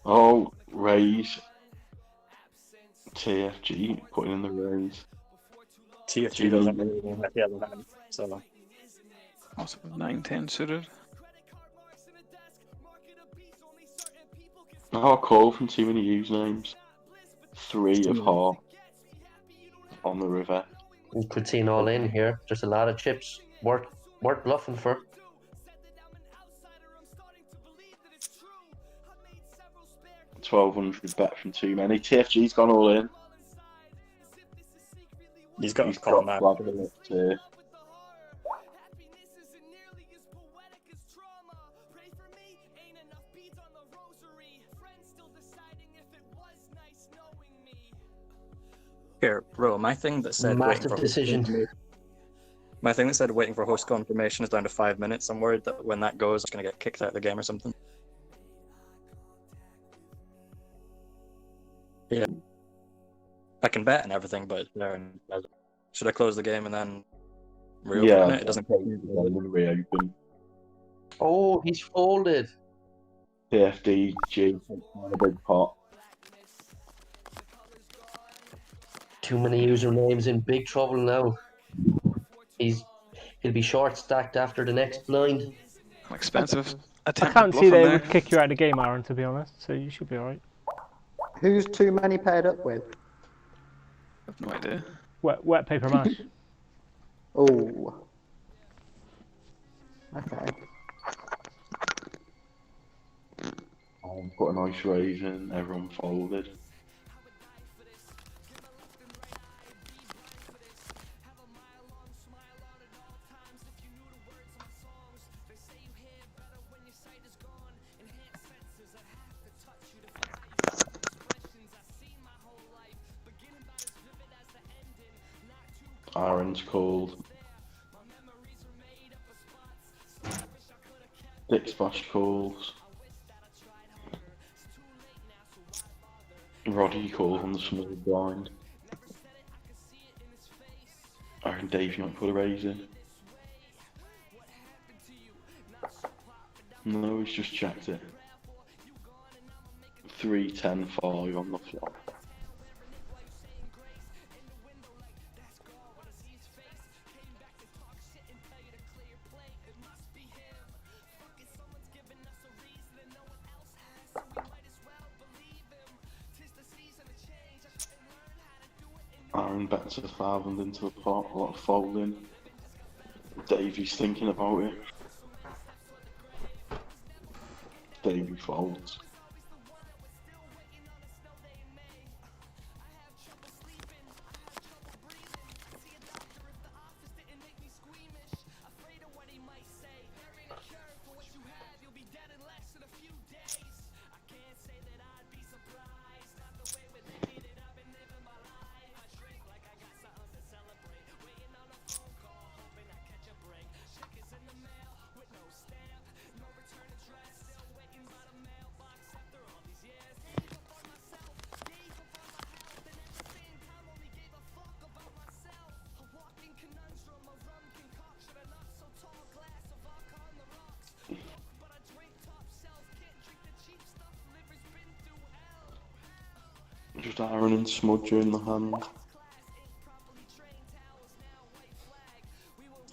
Oh, raise. TFG putting in the raise. TFG doesn't really mean that he hasn't had him, so. Also 9-10 suited. Oh, a call from too many usernames. 3 of heart on the river. Could see an all in here. There's a lot of chips worth bluffing for. $1,200 bet from too many. TFG's gone all in. He's got He's a call got now. flag left here. Here, bro, my thing that said Massive waiting for decision. My thing that said waiting for host confirmation is down to 5 minutes. I'm worried that when that goes, I'm gonna get kicked out of the game or something. Yeah. I can bet and everything, but should I close the game and then reopen Yeah, it? It doesn't. reopen. Oh, he's folded. TFDG on a big pot. Too many usernames, in big trouble now. He'll be short stacked after the next blind. Expensive I attempt can't at see they bluffing would there. kick you out of the game, Aaron, to be honest, so you should be alright. Who's too many paired up with? I have no idea. Wet paper mash. Oh. Okay. Put a nice raise in, everyone folded. Aaron's called. Dick Splash calls. Roddy calls on the small blind. Aaron Dave might put a raise in. No, he's just checked it. 3, 10, 5 on the flop. Aaron bets 1,000 into the pot, a lot of folding. Davey's thinking about it. Davey folds. Just Aaron and Smudger in the hand.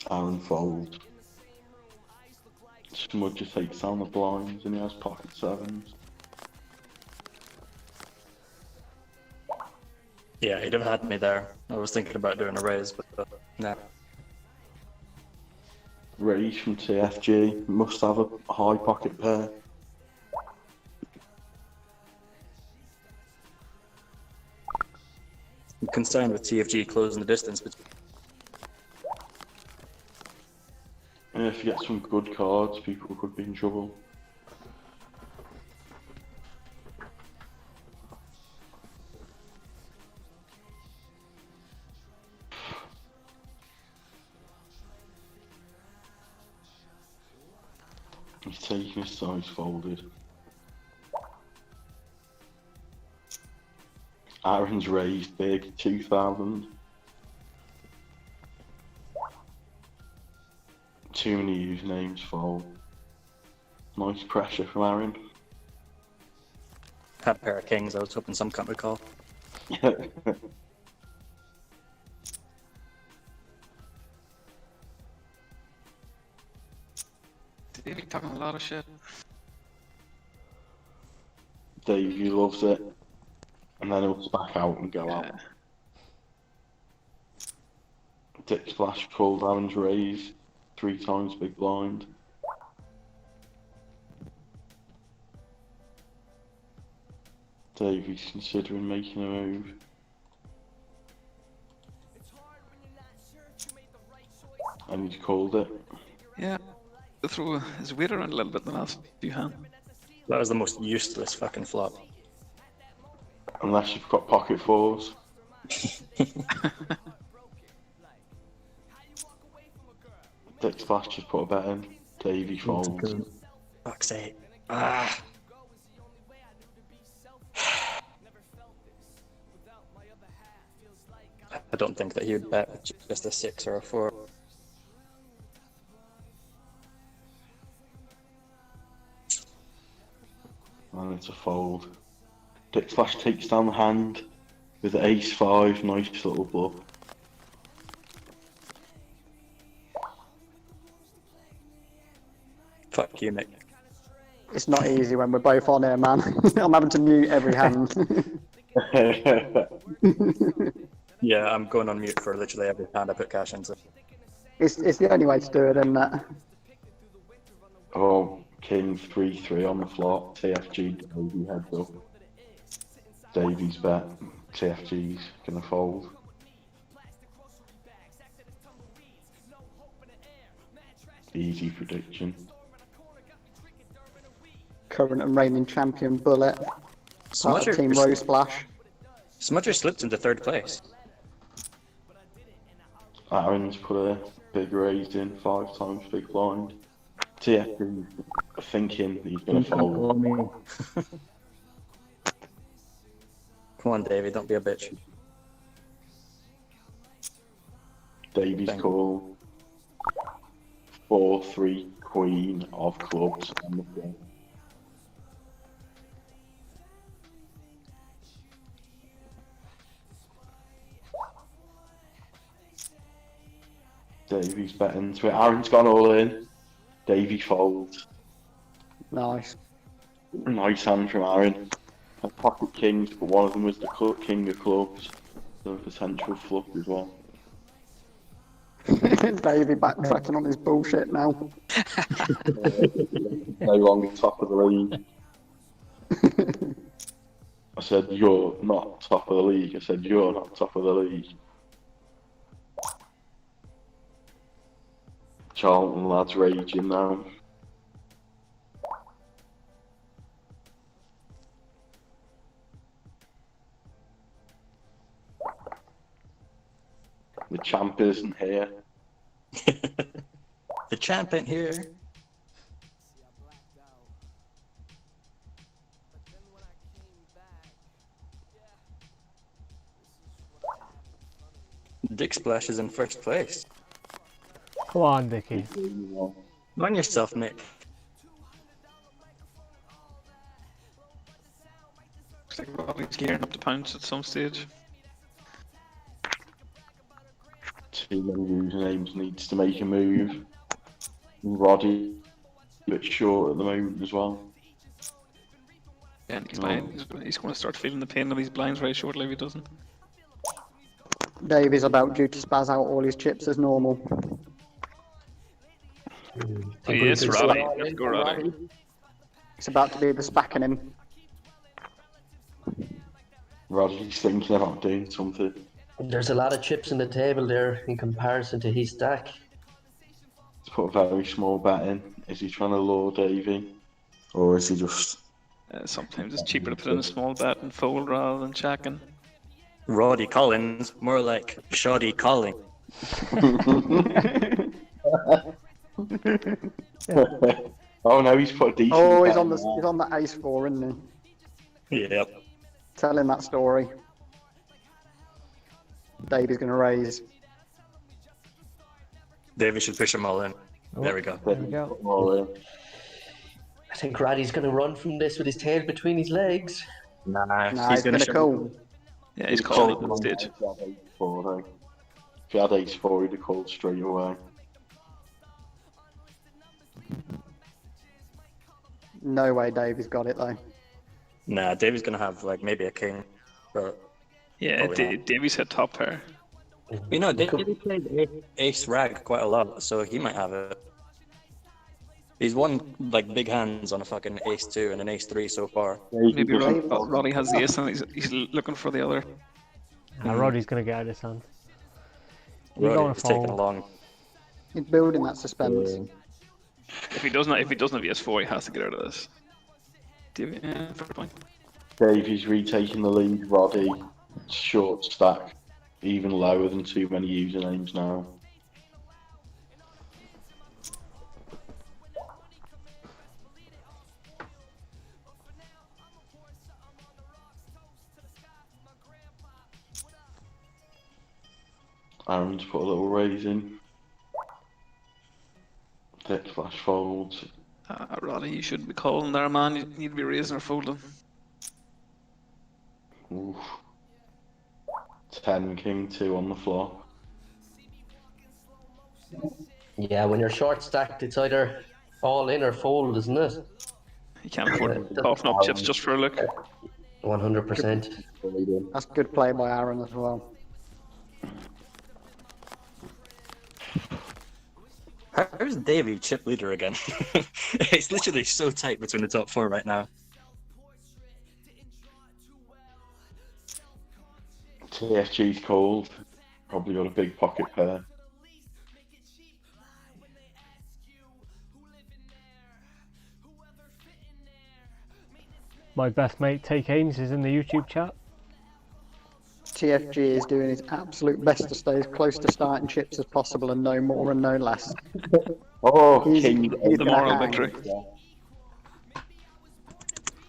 Aaron folds. Smudger takes down the blinds and he has pocket sevens. Yeah, he'd have had me there. I was thinking about doing a raise, but nah. Raise from TFG. Must have a high pocket pair. I'm concerned with TFG closing the distance between. And if you get some good cards, people could be in trouble. He's taking his size folded. Aaron's raised big, 2,000. Too many usernames fold. Nice pressure from Aaron. Had a pair of kings, I was hoping some cunt would call. Davey talking a lot of shit. Davey loves it. And then he'll back out and go out. Dick Splash called Aaron's raise. 3 times big blind. Davey's considering making a move. And he's called it. Yeah. The throw is weight around a little bit in the last few hands. That was the most useless fucking flop. Unless you've got pocket fours. Dick Splash just put a bet in. Davey folds. Fuck's sake. Ah. I don't think that he would bet with just a 6 or a 4. And it's a fold. Dick Splash takes down the hand with ace 5, nice little bluff. Fuck you, Nick. It's not easy when we're both on here, man. I'm having to mute every hand. Yeah, I'm going on mute for literally every hand I put cash into. It's the only way to do it, isn't it? Oh, King 3-3 on the flop. TFG, Davey heads up. Davey's bet. TFG's gonna fold. Easy prediction. Current and reigning champion Bullet. Part of Team Rose Splash. Smudger slipped into 3rd place. Aaron's put a big raise in, 5 times big blind. TFG thinking he's gonna fold. Come on, Davey, don't be a bitch. Davey's Thank call. 4-3 queen of clubs on the floor. Davey's betting into it. Aaron's gone all in. Davey folds. Nice. Nice hand from Aaron. Had pocket kings, but one of them was the king of clubs. So a potential fluff as well. Davey backtracking on his bullshit now. No longer top of the league. I said, you're not top of the league. I said, you're not top of the league. Charlton lads raging now. The champ isn't here. The champ ain't here. Dick Splash is in 1st place. Come on, Dickie. Mind yourself, Nick. Looks like Robbie's gearing up to pounce at some stage. Too many usernames needs to make a move. Roddy, a bit short at the moment as well. Yeah, and he's going to start feeling the pain of these blinds very shortly if he doesn't. Dave is about due to spaz out all his chips as normal. Oh, yes, Roddy. Let's go, Roddy. It's about to be the spacking him. Roddy's thinking about doing something. There's a lot of chips in the table there in comparison to his stack. He's put a very small bet in. Is he trying to lure Davey? Or is he just... Sometimes it's cheaper to put in a small bet and fold rather than checking. Roddy Collins, more like Shoddy Calling. Oh no, he's put a decent Oh, he's bet on the in he's on the ace 4, isn't he? Yep. Telling that story. Davey's going to raise. David should push them all in. There we go. There we go. Well, I think Roddy's going to run from this with his tail between his legs. Nah, Nah, he's he's going going to to call. Yeah, he's calling at that stage. If he had ace 4, he'd have called straight away. No way Davey's got it, though. Nah, David's going to have like maybe a king. But Yeah, probably not. Davies had top pair. You know, David played ace rag quite a lot, so he might have it. He's won like big hands on a fucking ace 2 and an ace 3 so far. Maybe Roddy has the ace and he's looking for the other. Now Roddy's going to get out of his hand. You're going Roddy's to taking fold. along. He's building that suspense. If he doesn't have ES4, he has to get out of this. Yeah, fair point. Davey's retaking the lead. Roddy, short stack, even lower than too many usernames now. Aaron's put a little raise in. Thick flash folds. Roddy, you shouldn't be calling there, man. You need to be raising or folding. Oof. 10 king 2 on the flop. Yeah, when you're short stacked, it's either all in or fold, isn't it? You can't afford coughing up chips just for a look. 100%. That's good play by Aaron as well. How's Davey chip leader again? It's literally so tight between the top 4 right now. TFG's called. Probably got a big pocket pair. My best mate, Take Ames, is in the YouTube chat. TFG is doing his absolute best to stay as close to starting chips as possible and no more and no less. Oh, He's- king. he's The gonna moral hang. victory.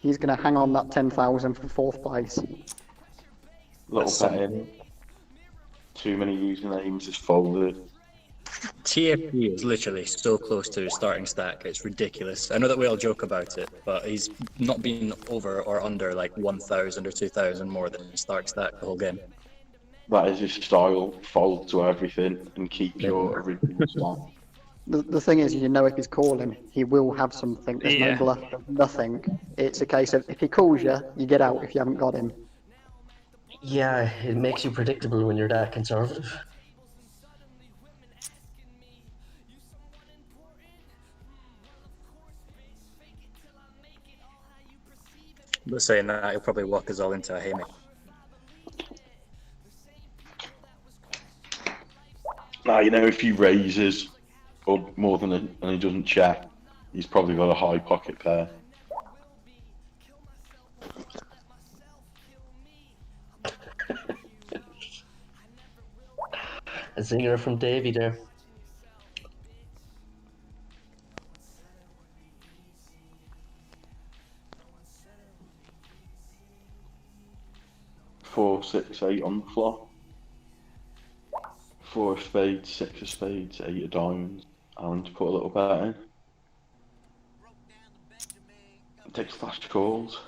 He's going to hang on that 10,000 for 4th place. Little bet in. Too many usernames is folded. TFG is literally so close to his starting stack, it's ridiculous. I know that we all joke about it, but he's not been over or under like 1,000 or 2,000 more than his starting stack the whole game. That is his style. Fold to everything and keep your original style. The thing is, you know if he's calling, he will have something. There's Yeah. no bluff, there's nothing. It's a case of if he calls you, you get out if you haven't got him. Yeah, it makes you predictable when you're that conservative. But saying that, he'll probably walk us all into a haymaker. Now, you know, if he raises or more than and he doesn't check, he's probably got a high pocket pair. A zinger from Davey there. Four, six, eight on the flop. 4 of spades, 6 of spades, 8 of diamonds. And put a little bet in. Takes flash calls.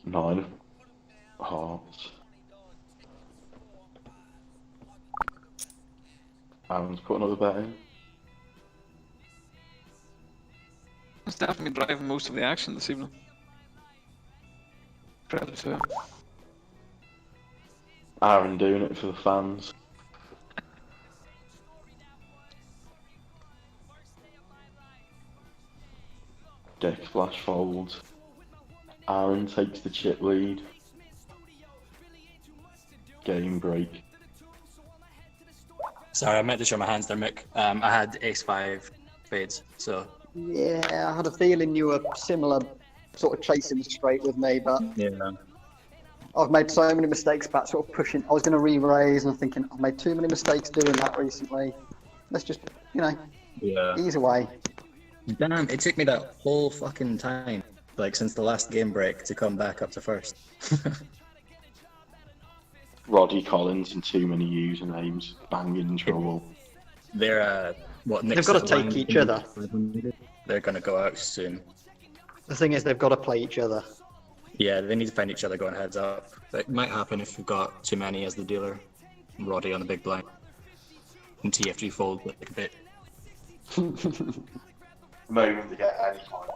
9 of hearts. Aaron's put another bet in. It's definitely driving most of the action this evening. Credit to him. Aaron doing it for the fans. Deck flash folds. Aaron takes the chip lead. Game break. Sorry, I meant to show my hands there, Mick. I had ace-5 spades, so... Yeah, I had a feeling you were similar, sort of chasing the straight with me, but Yeah. I've made so many mistakes about sort of pushing. I was going to re-raise, and I'm thinking I've made too many mistakes doing that recently. Let's just, Yeah. ease away. Damn, it took me that whole fucking time, like since the last game break, to come back up to first. Roddy Collins and too many usernames. Banging in trouble. They're, They've got to take each other. They're going to go out soon. The thing is, they've got to play each other. Yeah, they need to find each other going heads up. It might happen if we've got too many as the dealer. Roddy on the big blind. And TFG fold like a bit. The moment they get any kind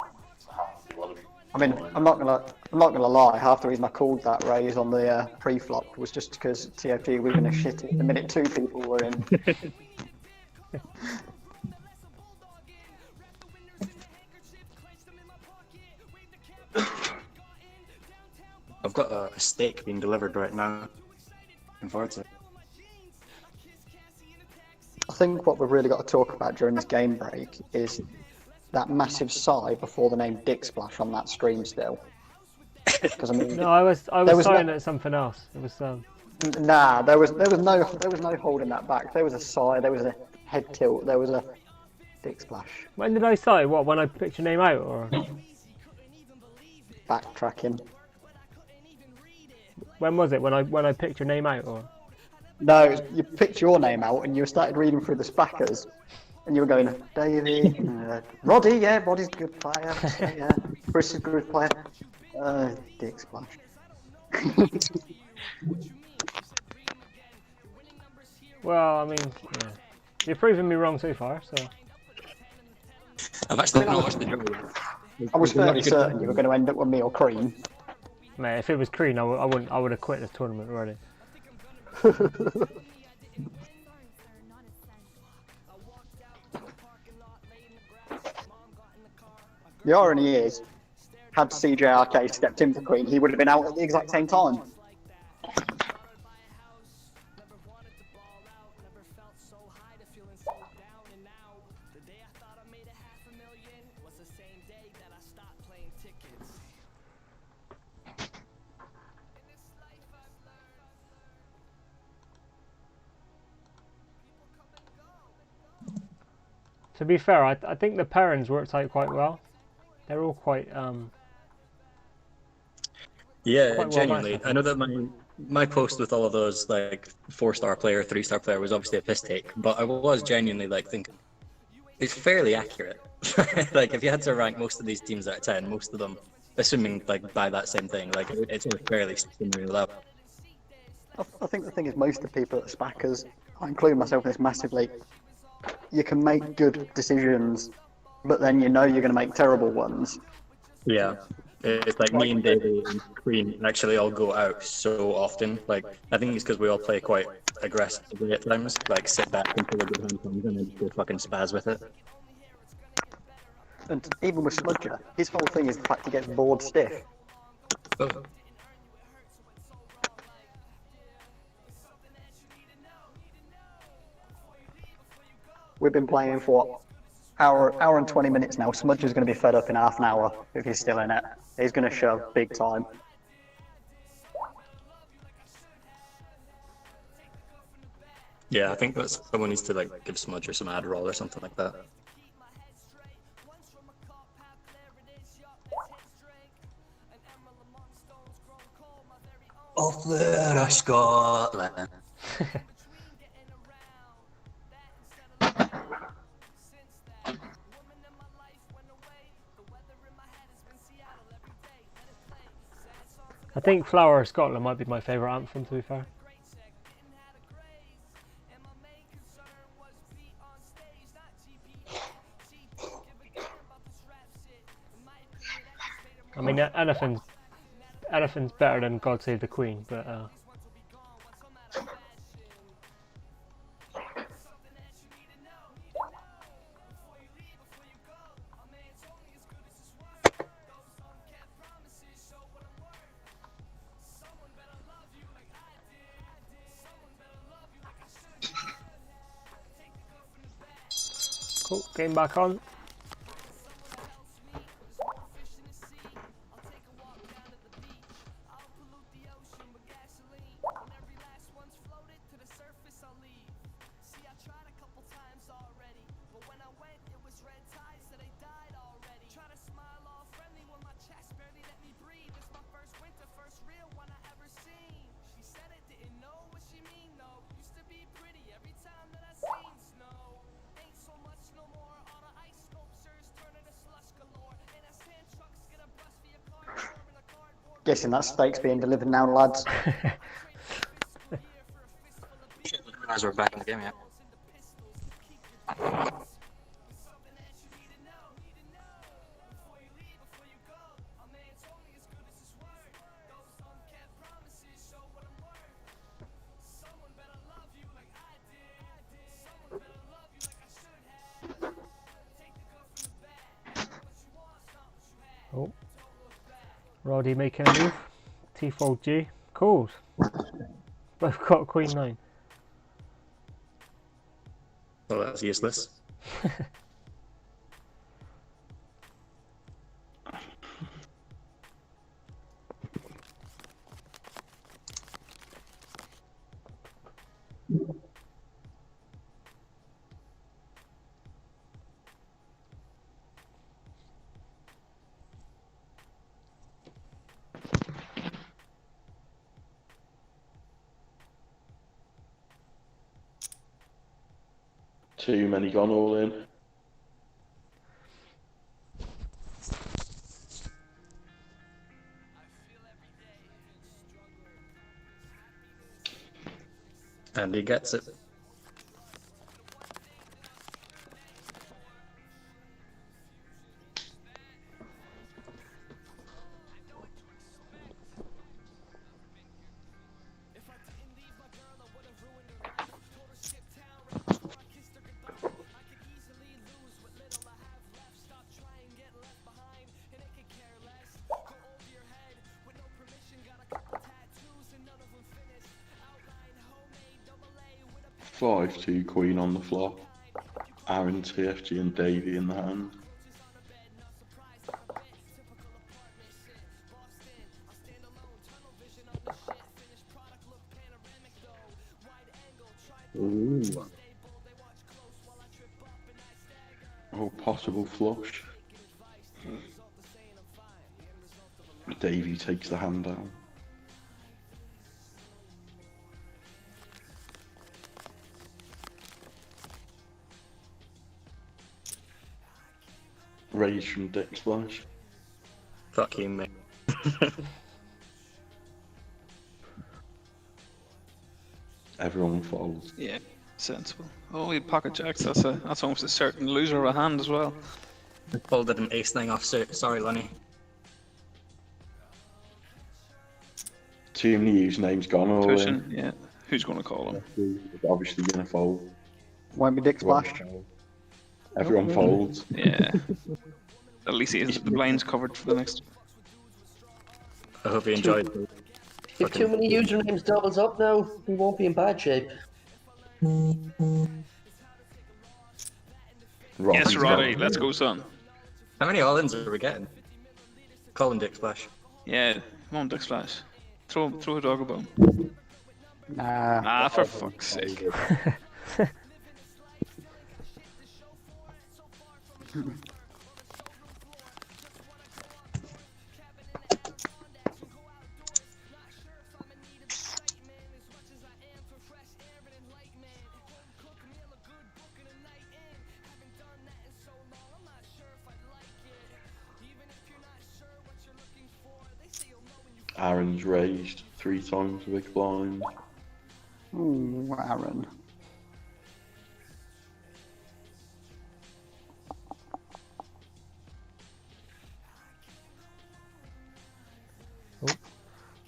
of... I mean, I'm not gonna lie. Half the reason I called that raise on the pre-flop was just because TFG were gonna shit it the minute 2 people were in. I've got a steak being delivered right now. Looking forward to it. I think what we've really got to talk about during this game break is that massive sigh before the name Dick Splash on that stream still. Because I mean, No, I was was sighing no- at something else. It was nah, there was no holding that back. There was a sigh, there was a head tilt, there was a Dick Splash. When did I sigh? What, when I picked your name out, or Backtracking. when was it? When I picked your name out, or? No, you picked your name out and you started reading through the spackers. And you were going, Davey, Roddy, yeah, Roddy's a good player. Yeah, Chris is a good player. Dick Splash. Well, I mean, yeah. You're proving me wrong so far, so. I've actually not watched the draw yet. I was fairly certain you were going to end up with me or Cream. Mate, if it was Crean, I would have quit this tournament already. The irony is, had CJRK stepped in for Queen, he would have been out at the exact same time. To be fair, I think the pairings worked out quite well. They're all quite Yeah, Quite well genuinely. matched, I I know that my post with all of those like 4-star player, 3-star player was obviously a piss take, but I was genuinely like thinking it's fairly accurate. Like if you had to rank most of these teams out of 10, most of them, assuming like by that same thing, like it's a fairly similar level. I think the thing is, most of the people at the Spackers, I include myself in this massively, you can make good decisions, but then you know you're going to make terrible ones. Yeah. It's like me and Davey and Queen actually all go out so often. Like I think it's because we all play quite aggressively at times. Like sit back until a good hand comes and then just go fucking spaz with it. And even with Smudger, his whole thing is the fact he gets bored stiff. Oh. We've been playing for what, hour and 20 minutes now. Smudger's going to be fed up in half an hour if he's still in it. He's going to shove big time. Yeah, I think that someone needs to like give Smudger some Adderall or something like that. Off there, Scotland. I think Flower of Scotland might be my favourite anthem, to be fair. I mean, anything's better than God Save the Queen, but cool. Game back on. Guessing that steak's being delivered now, lads. As we're back in the game, yeah. Oh, Roddy making a move. T-fold G. Cool. Both got Queen 9. Well, that's useless. Too many gone all in. And he gets it. Five, two, Queen on the flop. Aaron, TFG, and Davey in the hand. Ooh. Oh, possible flush. Davey takes the hand down. Raise from Dick Splash. Fuck you, mate. Everyone folds. Yeah, sensible. Oh, he pocket jacks. That's almost a certain loser of a hand as well. Folded an ace-9 off. Sorry, Lenny. Too many usernames gone all Tuition, in. yeah. Who's going to call him? Obviously going to fold. Won't be Dick Splash. Everyone folds. Yeah. At least he has the blinds covered for the next. I hope you enjoyed. If too many usernames doubles up now, we won't be in bad shape. Yes, Roddy, let's go, son. How many all-ins are we getting? Colin Dick Splash. Yeah, come on, Dick Splash. Throw a dog a bone. Nah. Ah, for fuck's sake. Aaron's raised 3 times the big blind. Ooh, Aaron.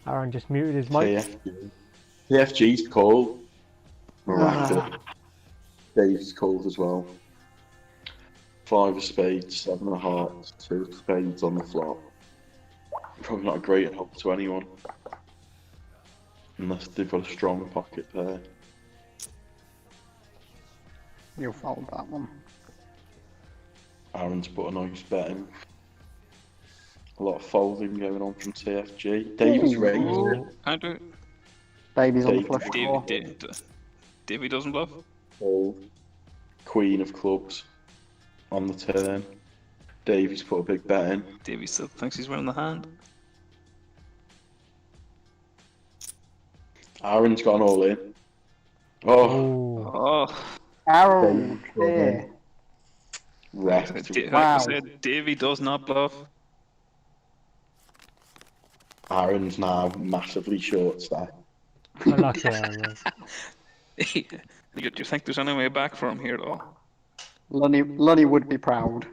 Aaron just muted his mic. TFG. TFG's called. Miraculous. Dave's called as well. 5 of spades, 7 of hearts, 2 of spades on the flop. Probably not a great help to anyone. Unless they've got a strong pocket pair. You'll fold that one. Aaron's put a nice bet in. A lot of folding going on from TFG. Dave's raised it. I do. Baby's on the Dave- flush draw. Davey doesn't bluff. Fold. Queen of clubs on the turn. Davy's put a big bet in. Davey still thinks he's winning the hand. Aaron's gone all in. Oh, Ooh. Oh, Aaron, yeah. wrecked. like Wow. I said, Davey does not bluff. Aaron's now massively short stack. Unlucky Aaron, man. Do you think there's any way back for him here, though? Lunny would be proud.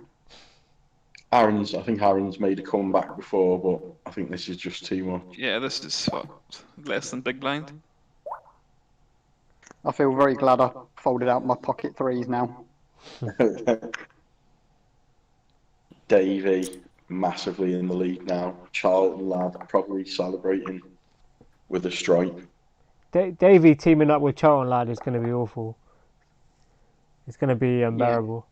I think Aaron's made a comeback before, but I think this is just too much. Yeah, this is less than big blind. I feel very glad I folded out my pocket threes now. Davey, massively in the lead now. Charlton lad probably celebrating with a stripe. Davey teaming up with Charlton lad is going to be awful. It's going to be unbearable.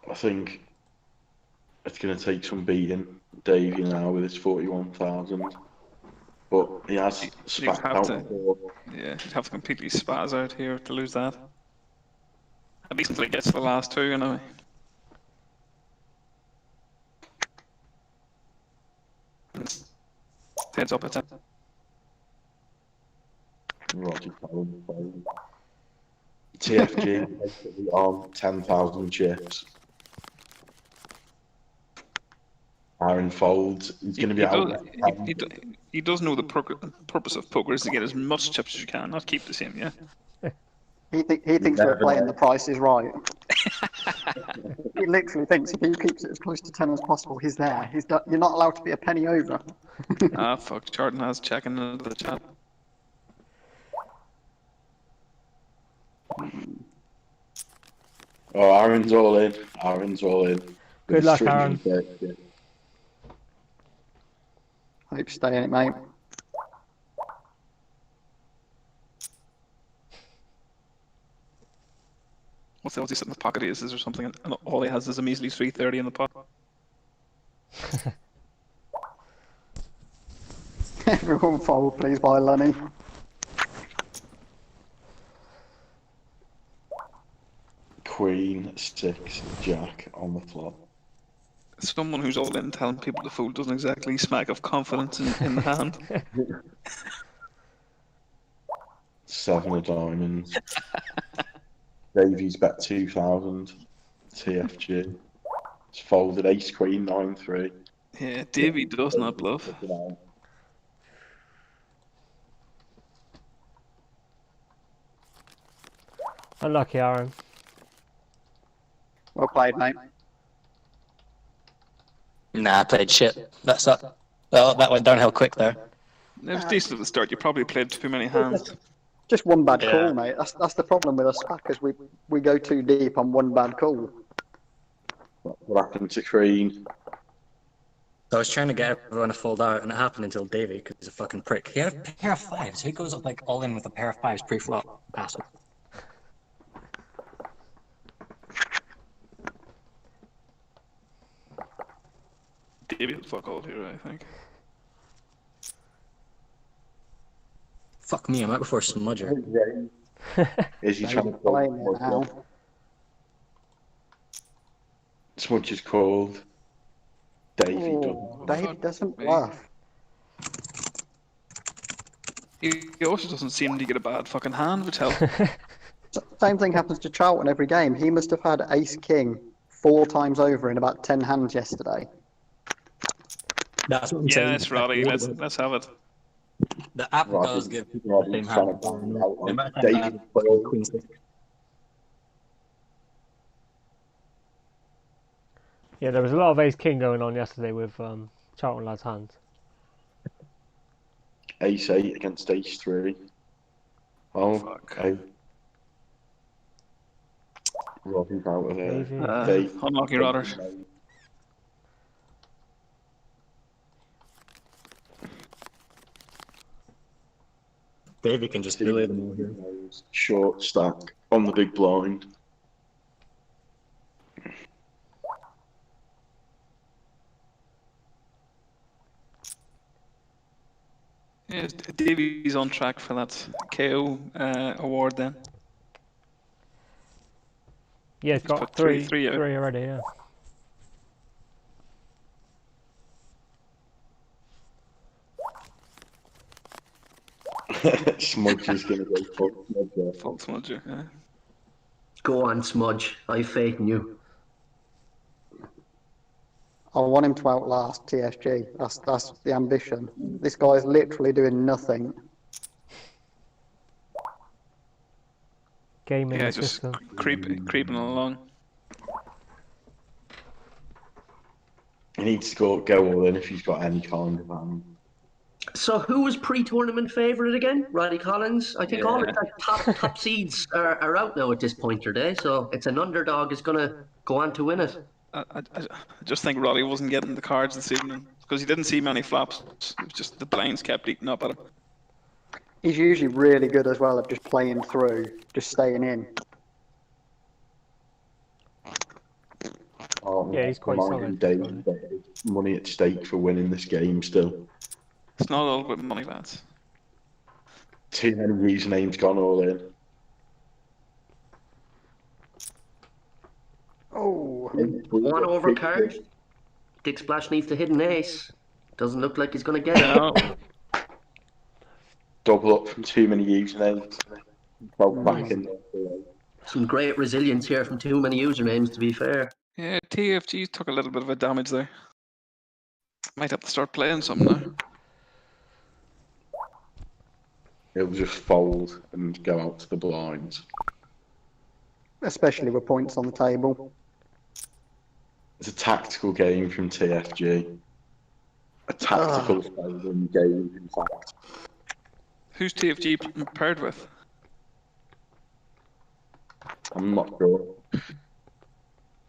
I think it's going to take some beating, Davey now with his 41,000. But he has spat have out to. before. Yeah, you'd have to completely spaz out here to lose that. At least until he gets to the last two, anyway. Heads up, it's Roger Cullen. TFG basically on 10,000 chips. Aaron folds. He's going to be out. He does know the purpose of poker is to get as much chips as you can, not keep the same, yeah? He thinks we're playing the Price is Right. He literally thinks if he keeps it as close to 10 as possible, he's there. You're not allowed to be a penny over. Ah, fuck, Charlton has checking into the chat. Oh, Aaron's all in. Aaron's all in. Good luck, Aaron. Hope you stay in it, mate. What's else he said in the pocket aces or something, and all he has is a measly 330 in the pot. Everyone fold, please, by Lunny. Queen, 6, Jack on the flop. Someone who's all in telling people to fold doesn't exactly smack of confidence in the hand. 7 of diamonds. Davies bet 2,000. TFG. It's folded ace, queen, 9-3. Yeah, Davey does not bluff. Unlucky Aaron. Well played, mate. Nah, I played shit. That went downhill quick there. It was decent at the start. You probably played too many hands. Just one bad Yeah. call, mate. That's the problem with us spackers. We go too deep on one bad call. What happened to Queen? So I was trying to get everyone to fold out, and it happened until Davey, because he's a fucking prick. He had a pair of fives. Who goes up like all in with a pair of fives pre-flop? Asshole. Davey will fuck all here, I think. Fuck me, I'm out before Smudger. Is he trying to Playing it now. fold? Smudge is called. Davey Oh, doesn't. Dave doesn't bluff. He also doesn't seem to get a bad fucking hand, which helps. Same thing happens to Charlton every game. He must have had ace king 4 times over in about 10 hands yesterday. That's what I'm saying. Yes, Roddy, let's have it. The app does give people the same hand. The amount of times I David have played Queen 6. Yeah, there was a lot of ace king going on yesterday with Charlton lads' hands. Ace 8 against Ace 3. Oh, Fuck. okay. Robbie's out of there. Davey. Unlucky Rodders. Davey can just relay them all here. Short stack on the big blind. Yeah, Davy's on track for that KO award then. Yeah, it's got put three three out. already, yeah. Smudge is going to go full Smudge. Full smudger, yeah. Go on, Smudge. I faith in you. I want him to outlast TSG. That's the ambition. This guy's literally doing nothing. Game in Yeah, the just system. creeping along. He needs to go all in if he's got any kind of So who was pre-tournament favourite again? Roddy Collins. I think all of the top seeds are out now at this point today. So it's an underdog is going to go on to win it. I just think Roddy wasn't getting the cards this evening because he didn't see many flops. It was just the blinds kept eating up at him. He's usually really good as well at just playing through, just staying in. Yeah, he's quite solid. David, money at stake for winning this game still. It's not all about money, lads. Too many usernames gone all in. Oh, One over card. Dick Splash needs to hit an ace. Doesn't look like he's going to get it. No. Double up from too many usernames. Back in there. Some great resilience here from too many usernames, to be fair. Yeah, TFG took a little bit of a damage there. Might have to start playing some now. It'll just fold and go out to the blinds. especially with points on the table. It's a tactical game from TFG. A tactical game, in fact. Who's TFG paired with? I'm not sure.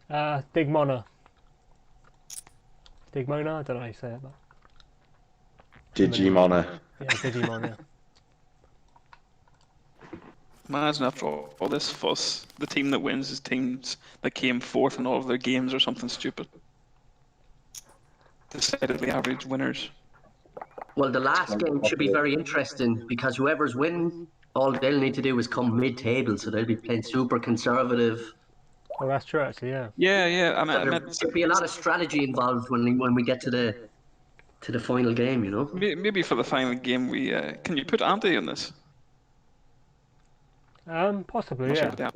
Digmona. Digmona? I don't know how you say it, but... Digimona. Yeah, Digimon, yeah. Imagine after all this fuss, the team that wins is teams that came fourth in all of their games or something stupid. Decidedly average winners. Well, the last game should be very interesting because whoever's winning, all they'll need to do is come mid-table, so they'll be playing super conservative. Oh, that's true, actually, yeah. Yeah, yeah. There'll be a lot of strategy involved when we get to the final game, you know. Maybe for the final game, we can you put Andy in this? Possibly, Not yeah. sure, yeah.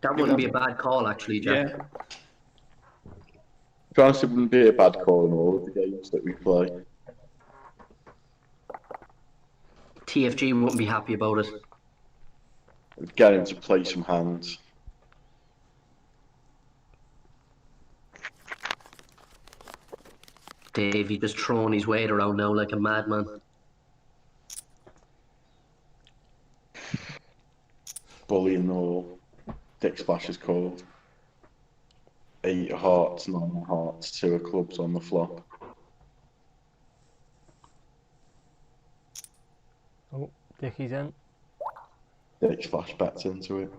That wouldn't be a bad call, actually, Jack. Yeah. To be honest, it wouldn't be a bad call in all of the games that we play. TFG wouldn't be happy about it. We'd get him to play some hands. Davey just throwing his weight around now like a madman. Bully and all. Dick Splash is called. 8 hearts, 9 hearts, 2 of clubs on the flop. Oh, Dickie's in. Dick Splash bets into it.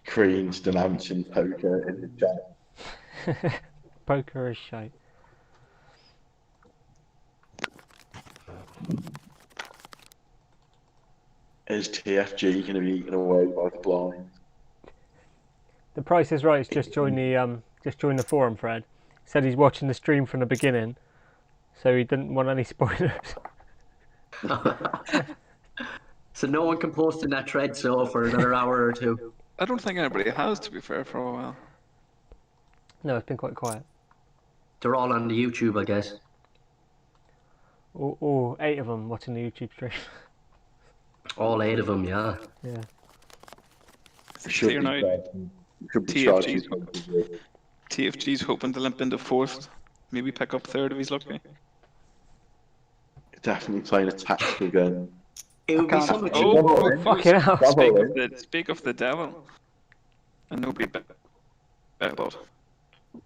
Crean's denouncing poker in the chat. Poker is shite. Is TFG going to be eaten away by the blind? The Price is Right. Just joined the forum, Fred. Said he's watching the stream from the beginning, so he didn't want any spoilers. So no one can post in that thread so for another hour or two. I don't think anybody has, to be fair, for a while. No, it's been quite quiet. They're all on the YouTube, I guess. Oh, 8 of them watching the YouTube stream. All 8 of them, yeah. Yeah. It should Clear be now. charging. It should be charging. TFG's hoping to limp into fourth. Maybe pick up third if he's lucky. Definitely playing a tactical game. It would be can't- something. Oh, Fucking hell. speak of the devil. And nobody bet that.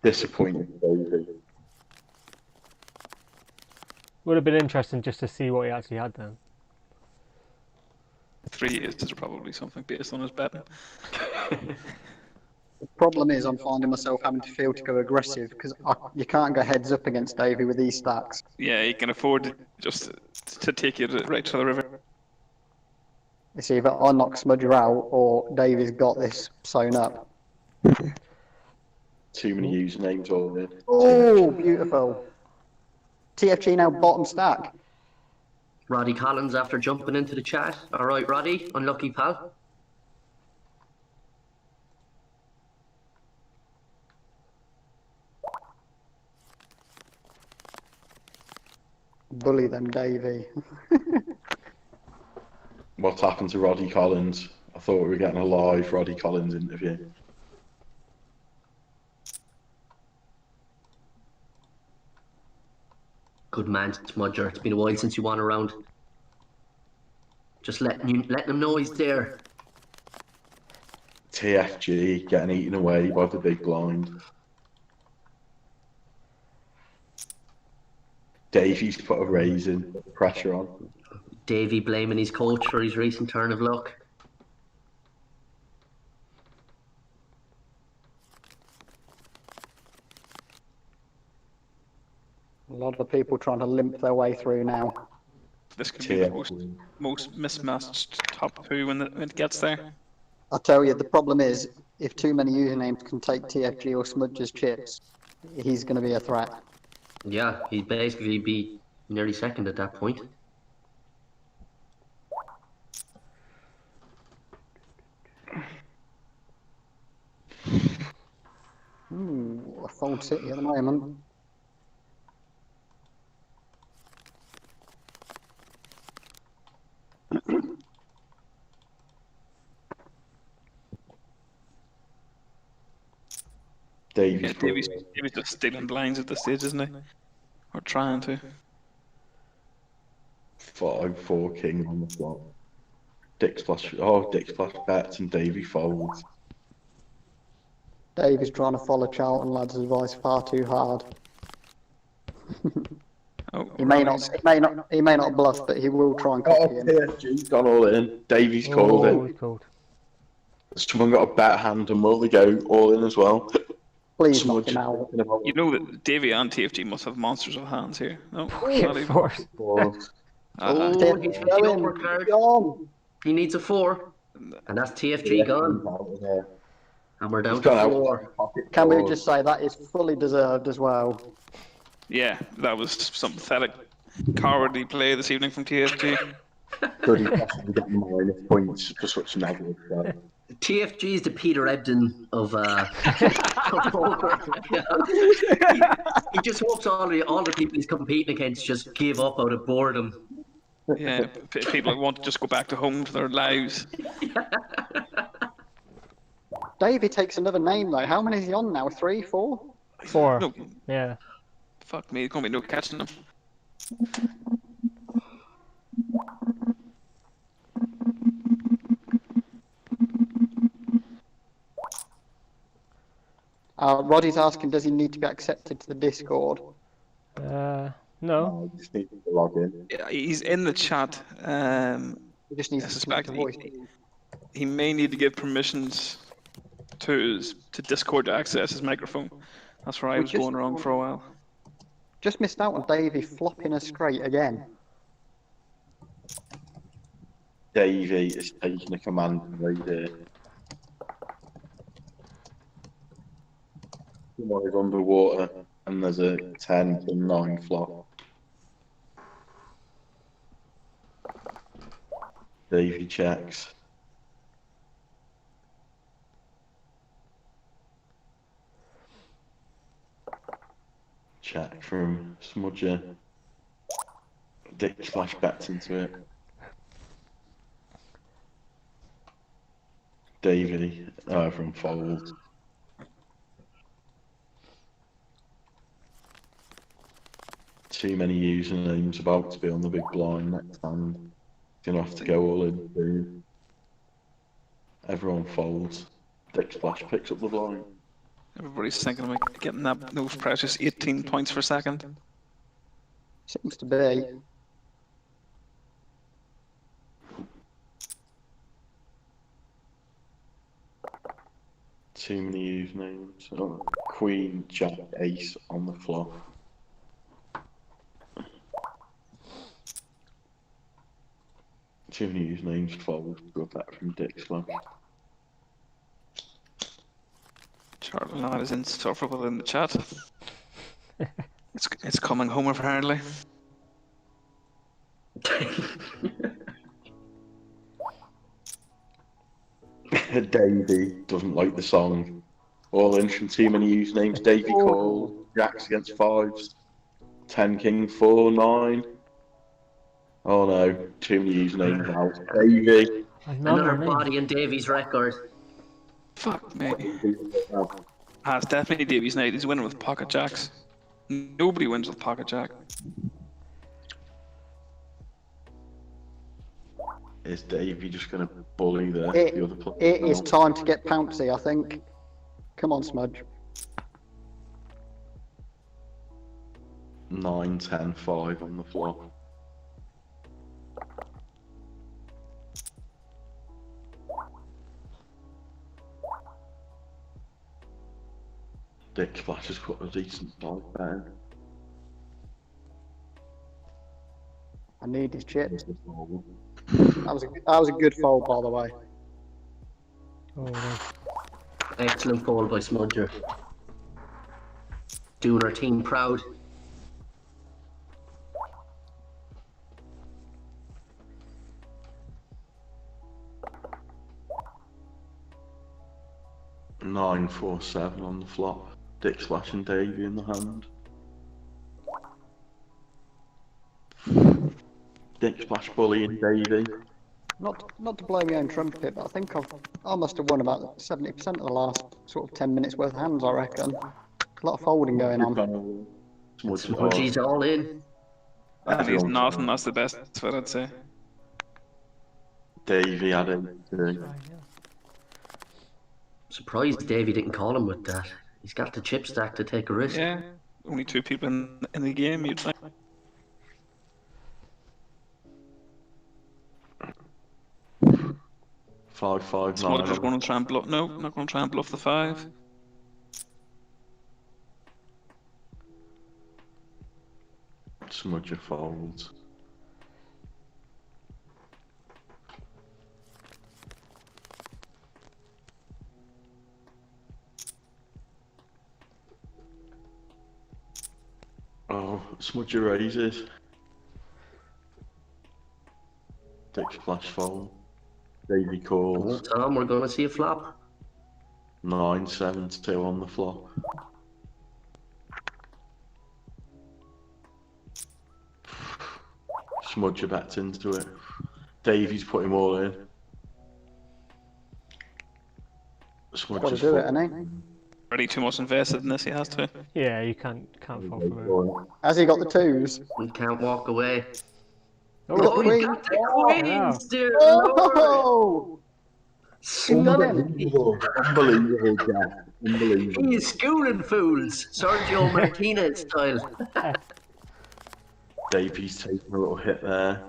Disappointing, Davey. Would have been interesting just to see what he actually had then. 3 years is probably something based on his betting. The problem is I'm finding myself having to feel to go aggressive because you can't go heads up against Davey with these stacks. Yeah, he can afford just to take you right to the river. It's either I knock Smudger out or Davey's got this sewn up. Too many usernames already. Oh, beautiful. TFG now bottom stack. Roddy Collins after jumping into the chat. All right, Roddy, unlucky pal. Bully them, Davey. What's happened to Roddy Collins? I thought we were getting a live Roddy Collins interview. Good man, Smudger. It's been a while since you won around. Just letting him know he's there. TFG getting eaten away by the big blind. Davey's put a raise in, put the pressure on. Davey blaming his coach for his recent turn of luck. A lot of people trying to limp their way through now. This could be the most mismatched top 2 when it gets there. I tell you, the problem is, if too many usernames can take TFG or Smudger's chips, he's going to be a threat. Yeah, he'd basically be nearly second at that point. A Fold City at the moment. Davey's Davy's just stealing blinds at this stage, isn't he? Or trying to. 5-4 king on the flop. Dick's plus bets and Davey folds. Dave is trying to follow Charlton lads' advice far too hard. Oh, He may not bluff, but he will try and Oh, copy him. TFG's gone all in. Davey's called Oh, it. he's called. Someone got a bet hand and will they go all in as well? Please Someone knock him out. you know that Davy and TFG must have monsters of hands here. No, not Get even. forced. Oh, TFG he's going. upper card. Gone. He needs a 4. And that's TFG gone. And we're down He's to gone 4. out. Can we just say that is fully deserved as well? Yeah, that was some pathetic, cowardly play this evening from TFG. Could he possibly get minus points for such negative stuff? TFG is the Peter Ebdon of of poker. He just hopes all the people he's competing against just give up out of boredom. Yeah, people want to just go back to home to their lives. Davey takes another name though. How many is he on now? 3, 4? 4. No, Yeah. fuck me, there's gonna be no catching them. Roddy's asking, does he need to be accepted to the Discord? No. I just need to log in. Yeah, he's in the chat. He just needs I to suspect connect the voice. he may need to give permissions to Discord to access his microphone. That's where I was going wrong for a while. Just missed out on Davey flopping us straight again. Davey is taking a command right here. Someone is underwater and there's a 10 to 9 flop. Davey checks. check from Smudger. Dick splash bets into it. Davey from Fold. Too many usernames about to be on the big blind next hand. Gonna have to go all in soon. Everyone folds. Dick splash picks up the blind. Everybody's thinking about getting those precious 18 points per second. Seems to be. Too many usernames. Oh, Queen, Jack, Ace on the flop. Too many usernames fold. Got that from Dick Splash. Charlie Lad is insufferable in the chat. It's coming home apparently. Davey doesn't like the song. All in from too many usernames. Davey call. Jacks against fives. 10 king 4 9. Oh no, too many usernames out. Davey. Another body in Davy's record. Fuck me. It's definitely Davy's night. He's winning with pocket jacks. Nobody wins with pocket jack. Is Davey just going to bully the other player? It is time to get pouncy, I think. Come on, Smudge. 9 10 5 on the flop. Dick Splash has put a decent dog down. I need his chips. That was a good fold, by the way. Oh, Excellent fold by Smudger. Doing our team proud. Nine 4 7 on the flop. Dick Splash and Davey in the hand. Dick Splash bullying Davey. Not to blow my own trumpet, but I think I must have won about 70% of the last sort of 10 minutes worth of hands, I reckon. A lot of folding going on. Smudgy's all in. And he's nothing, that's the best, that's what I'd say. Davey had it. Surprised Davey didn't call him with that. He's got the chip stack to take a risk. Yeah, only 2 people in the game, you'd think. Five 5 Smudger's 9. going to try and bluff. No, not going to try and bluff the 5. Smudger folds. Oh, Smudger raises. Dick Splash fold. Davey calls. Tom, we're going to see a flop. 9 7 2 on the flop. Smudger bets into it. Davey's put him all in. Got to do it, hasn't he? Already too much invested in this, he has to. yeah, you can't fall for it. Has he got the twos? We can't walk away. Oh, Oh, he's queen. got the queens, dear Lord. Oh! He's done it. Unbelievable, Jack. Unbelievable. He is schooling fools. Sergio Martinez style. Davey's taking a little hit there.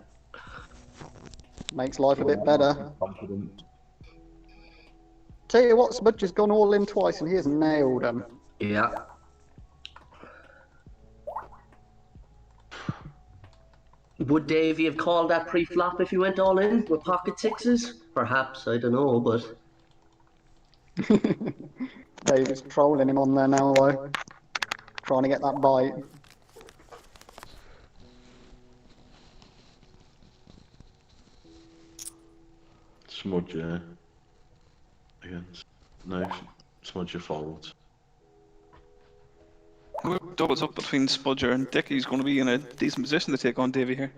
Makes life a bit better. Confident. Tell you what, Smudge has gone all in twice and he has nailed them. Yeah. Would Davey have called that pre-flop if he went all in with pocket sixes? Perhaps, I don't know, but... David's trolling him on there now, though. Trying to get that bite. Smudger against no Smudger folds. Whoever doubles up between Smudger and Dickie's going to be in a decent position to take on Davy here.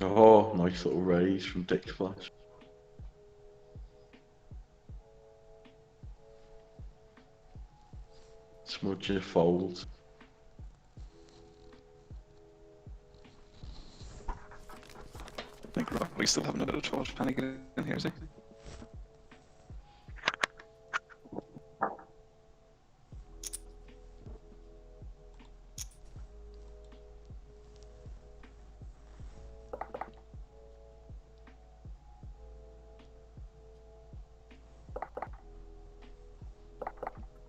Oh, nice little raise from Dick Flash. Smudger folds. I think Robbie's still having a bit of trouble panicking in here, is he?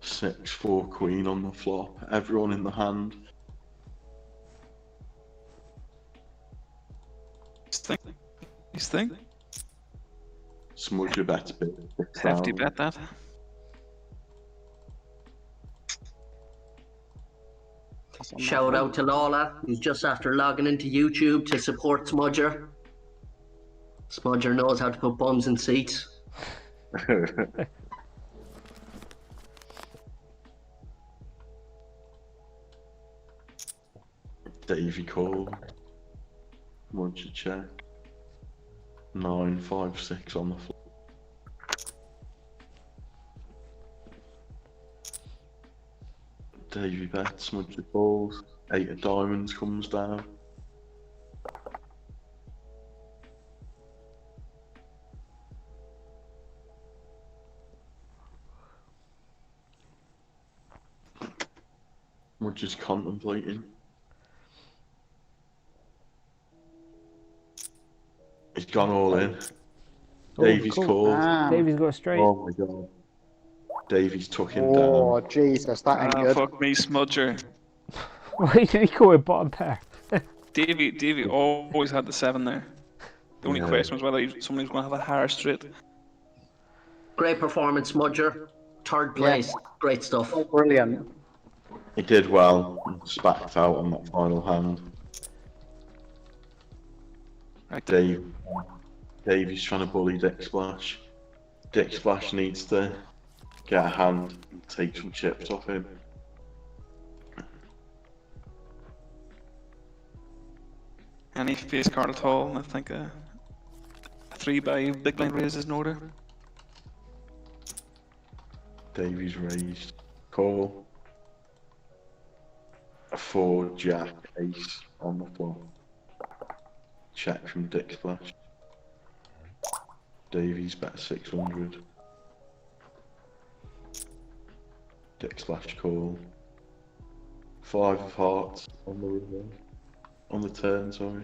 Six, four, queen on the flop. Everyone in the hand. His thing? Smudger bets big. Hefty bet that. Shout out to Lola, who's just after logging into YouTube to support Smudger. Smudger knows how to put bums in seats. Davy call. Smudger check. 9, 5, 6 on the flop. Davy bets, Smudger calls. 8 of diamonds comes down. Smudger's contemplating. He's gone all in. Oh, Davy's cool. called. Davy's got a straight. Oh my god. Davy's took him Oh, down. Jesus, that ain't good. Fuck me, Smudger. Why did he call it bottom pair? Davy always had the 7 there. The only Yeah. question was whether somebody was going to have a higher straight. Great performance, Smudger. Third place. Great stuff. Oh, brilliant. He did well and spacked out on that final hand. Right. Davy's trying to bully Dick Splash. Dick Splash needs to get a hand and take some chips off him. Any face card at all, and I think a 3 by big blind raise is in order. Davy's raised. Call. A 4, Jack, Ace on the flop. Check from Dick Splash. Davy's bet 600. Dick Splash call. 5 of hearts on the river. On the turn, sorry.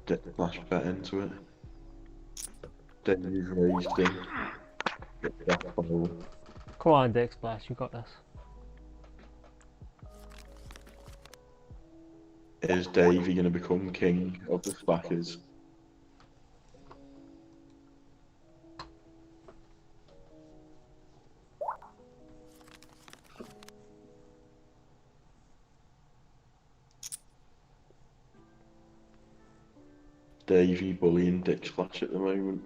Dick Splash bet into it. Davy's raised in. Jack fold. Come on, Dick Splash, you got this. Is Davy going to become king of the Spackers? Davy bullying Dick Splash at the moment.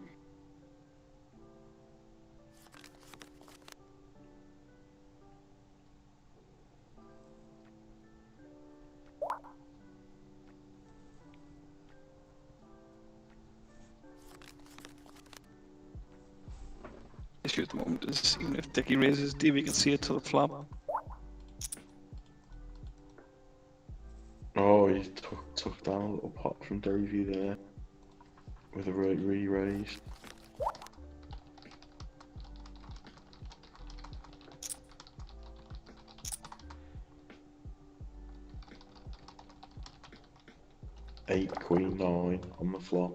Issue at the moment is even if Dickie raises, Davy can see it to the flop. Oh, he took down a little pot from Davy there with a re-raise. Eight, queen, 9 on the flop.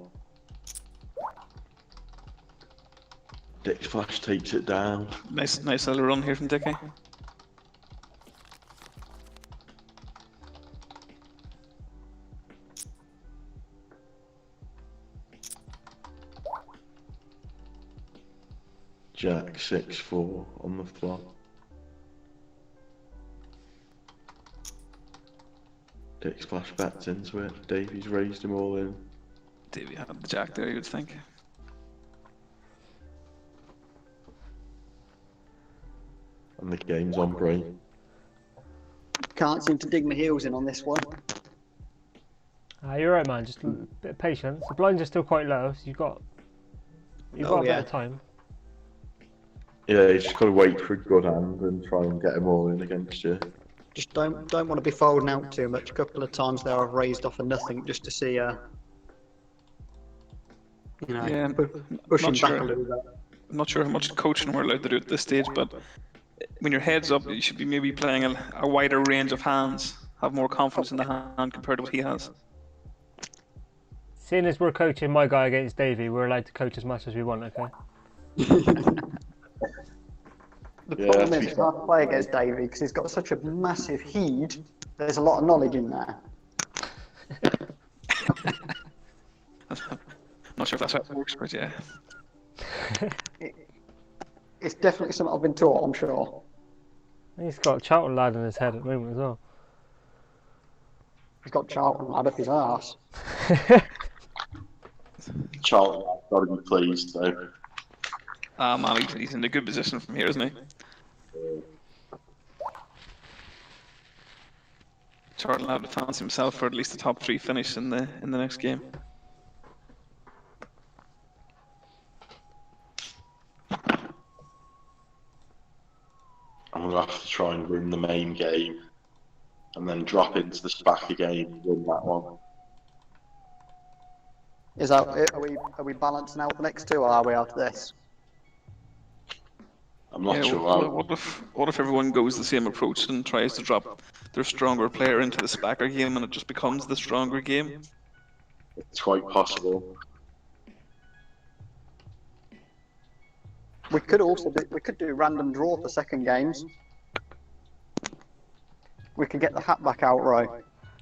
Dick Splash takes it down. Nice little run here from Dickie. Jack 6, 4 on the flop. Dick splash bets into it. Davies raised him all in. Davey had the jack there, you would think. And the game's on break. Can't seem to dig my heels in on this one. You're right, man. Just a bit of patience. The blinds are still quite low, so you've got a bit of time. Yeah, you just got to wait for a good hand and try and get them all in against you. Just don't want to be folding out too much. A couple of times there I've raised off of nothing just to see Yeah, push him not back sure. a little bit. I'm not sure how much coaching we're allowed to do at this stage, but when your head's up, you should be maybe playing a wider range of hands, have more confidence in the hand compared to what he has. Seeing as we're coaching my guy against Davey, we're allowed to coach as much as we want, okay? The problem is it's hard to play against Davey because he's got such a massive heed. There's a lot of knowledge in there. Not sure if that's how it works, but yeah. It's definitely something I've been taught, I'm sure. He's got a Charlton lad in his head at the moment as well. He's got Charlton lad up his arse. Charlton, got to be pleased though. Man, he's in a good position from here, isn't he? Charlton have to fancy himself for at least the top 3 finish in the next game. I'm going to have to try and win the main game and then drop into the SPAC game and win that one. Is that are we balancing out the next two, or are we after this? I'm not sure. What if everyone goes the same approach and tries to drop their stronger player into the SPACer game and it just becomes the stronger game? It's quite possible. We could do random draw for second games. We could get the hat back outright.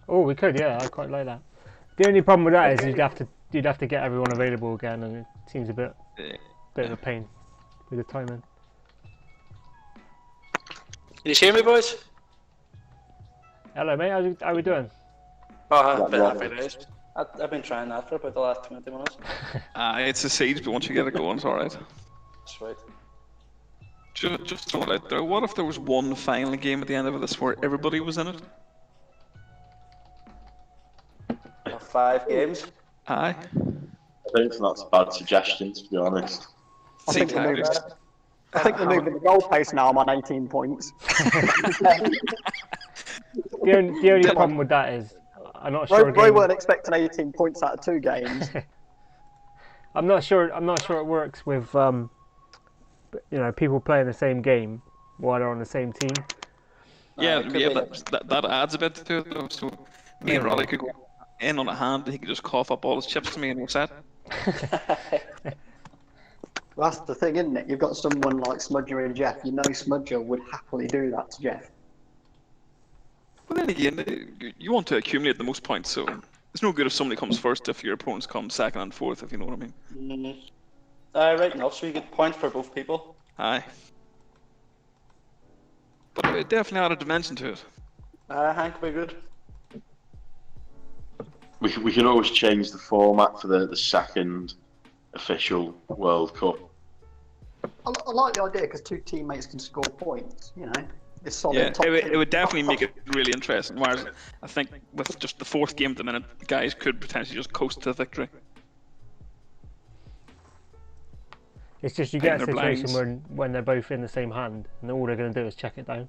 Oh, we could, yeah. I quite like that. The only problem with that is you'd have to get everyone available again, and it seems a bit of a pain with the timing. Can you hear me, boys? Hello, mate. How we doing? Oh, happy days. I've been trying that for about the last 20 minutes. It's a siege, but once you get it going, it's alright. Sweet. Just throw it out there. What if there was one final game at the end of this where everybody was in it? 5 games. Aye. I don't think that's a bad suggestion, to be honest. I think we're moving the goalpost now. I'm on 18 points. The only problem with that is I'm not sure. Roy weren't expecting 18 points out of 2 games. I'm not sure it works with people playing the same game while they're on the same team. Yeah, that adds a bit to it though. So me and Roddy could go in on a hand and he could just cough up all his chips to me and we're set. Well, that's the thing, isn't it? You've got someone like Smudger and Jeff. You know Smudger would happily do that to Jeff. But then again, you want to accumulate the most points, so it's no good if somebody comes first if your opponents come second and fourth, if you know what I mean. Right enough, so you get points for both people. Aye. But it definitely add a dimension to it. Hank, we're good. We can always change the format for the second official World Cup. I like the idea because 2 teammates can score points. You know, it's solid. Yeah, it would definitely make it really interesting. Whereas I think with just the 4th game at the minute, guys could potentially just coast to victory. It's just you get a situation when they're both in the same hand, and all they're going to do is check it down.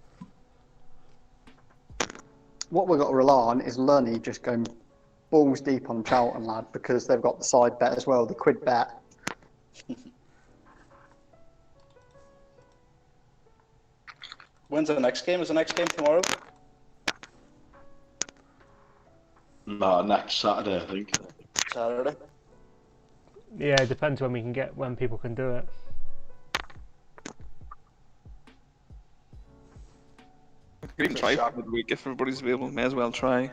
What we've got to rely on is Lunny just going balls deep on Charlton lad because they've got the side bet as well, the quid bet. When's the next game? Is the next game tomorrow? No, next Saturday, I think. Saturday. Yeah, it depends when people can do it. We could even try for the week if everybody's available. May as well try.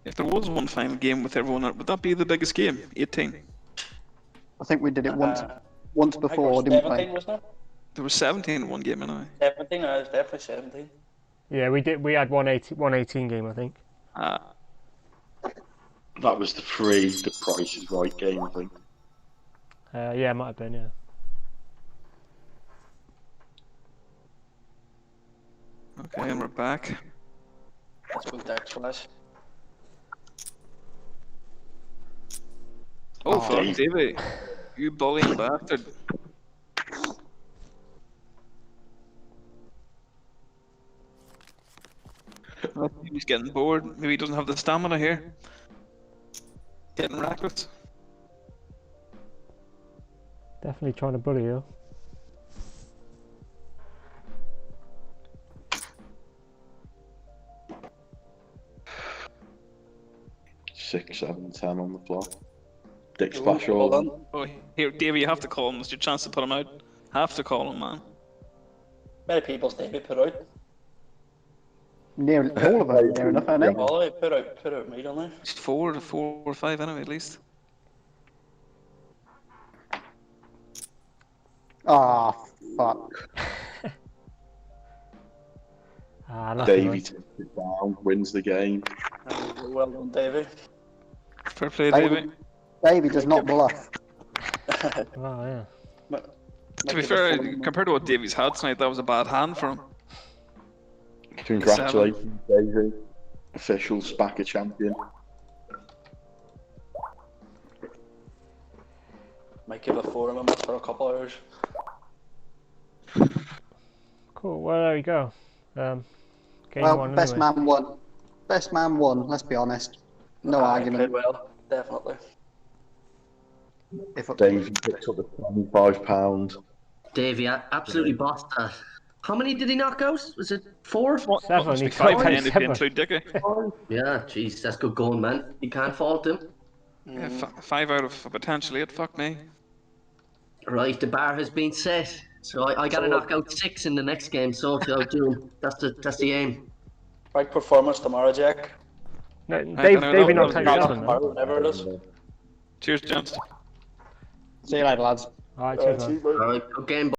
If there was one final game with everyone, would that be the biggest game? 18? I think we did it once I think it before, was didn't 17, we? wasn't it? There was 17 in one game anyway. 17, I was definitely 17. Yeah, we did. We had 118 game, I think. That was the free, the Price is Right game, I think. Yeah, it might have been. Yeah. Okay, and we're back. Let's move Dex flash. Oh, fuck, Dave. Davey. You bullying bastard. He's getting bored. Maybe he doesn't have the stamina here. Getting reckless. Definitely trying to bully you. Six, 7, 10 on the floor. Dick Ooh, splash hold all. on. Oh, here, Davey, you have to call him. It's your chance to put him out. Have to call him, man. Many people's Davey put out. Near all of it, near enough, I think. All the way put out me, don't they? It's 4 or 5 anyway, at least. Ah, fuck. Nothing, Davey man. takes it down, wins the game. Well done, Davey. Fair play, Davey. Davey does not bluff. Oh yeah. To be fair, compared to what Davey's had tonight, that was a bad hand for him. Congratulations, Davey. Official Spacker champion. Might give a forum on this for a couple hours. Cool. Well, there you go. Game Well, one. best Anyway. man won. Best man won, let's be honest. No I played argument. well, definitely. If Davey picks up the £25. Davey absolutely bossed that. How many did he knock out? Was it 4? 7. Must He be 5 tried if you 7. include Dicky. Yeah, jeez, that's good going, man. You can't fault him. Yeah, 5 out of potentially 8. Fuck me. Right, the bar has been set. So I got to knock out 6 in the next game. So I'll do. That's the aim. Right performance tomorrow, Jack. No, know, Davey knocked that out was 7. Tomorrow, though. whatever it is. Cheers, gents. See you later, lads. Alright, cheers, man. Cheers, mate. All right, good game.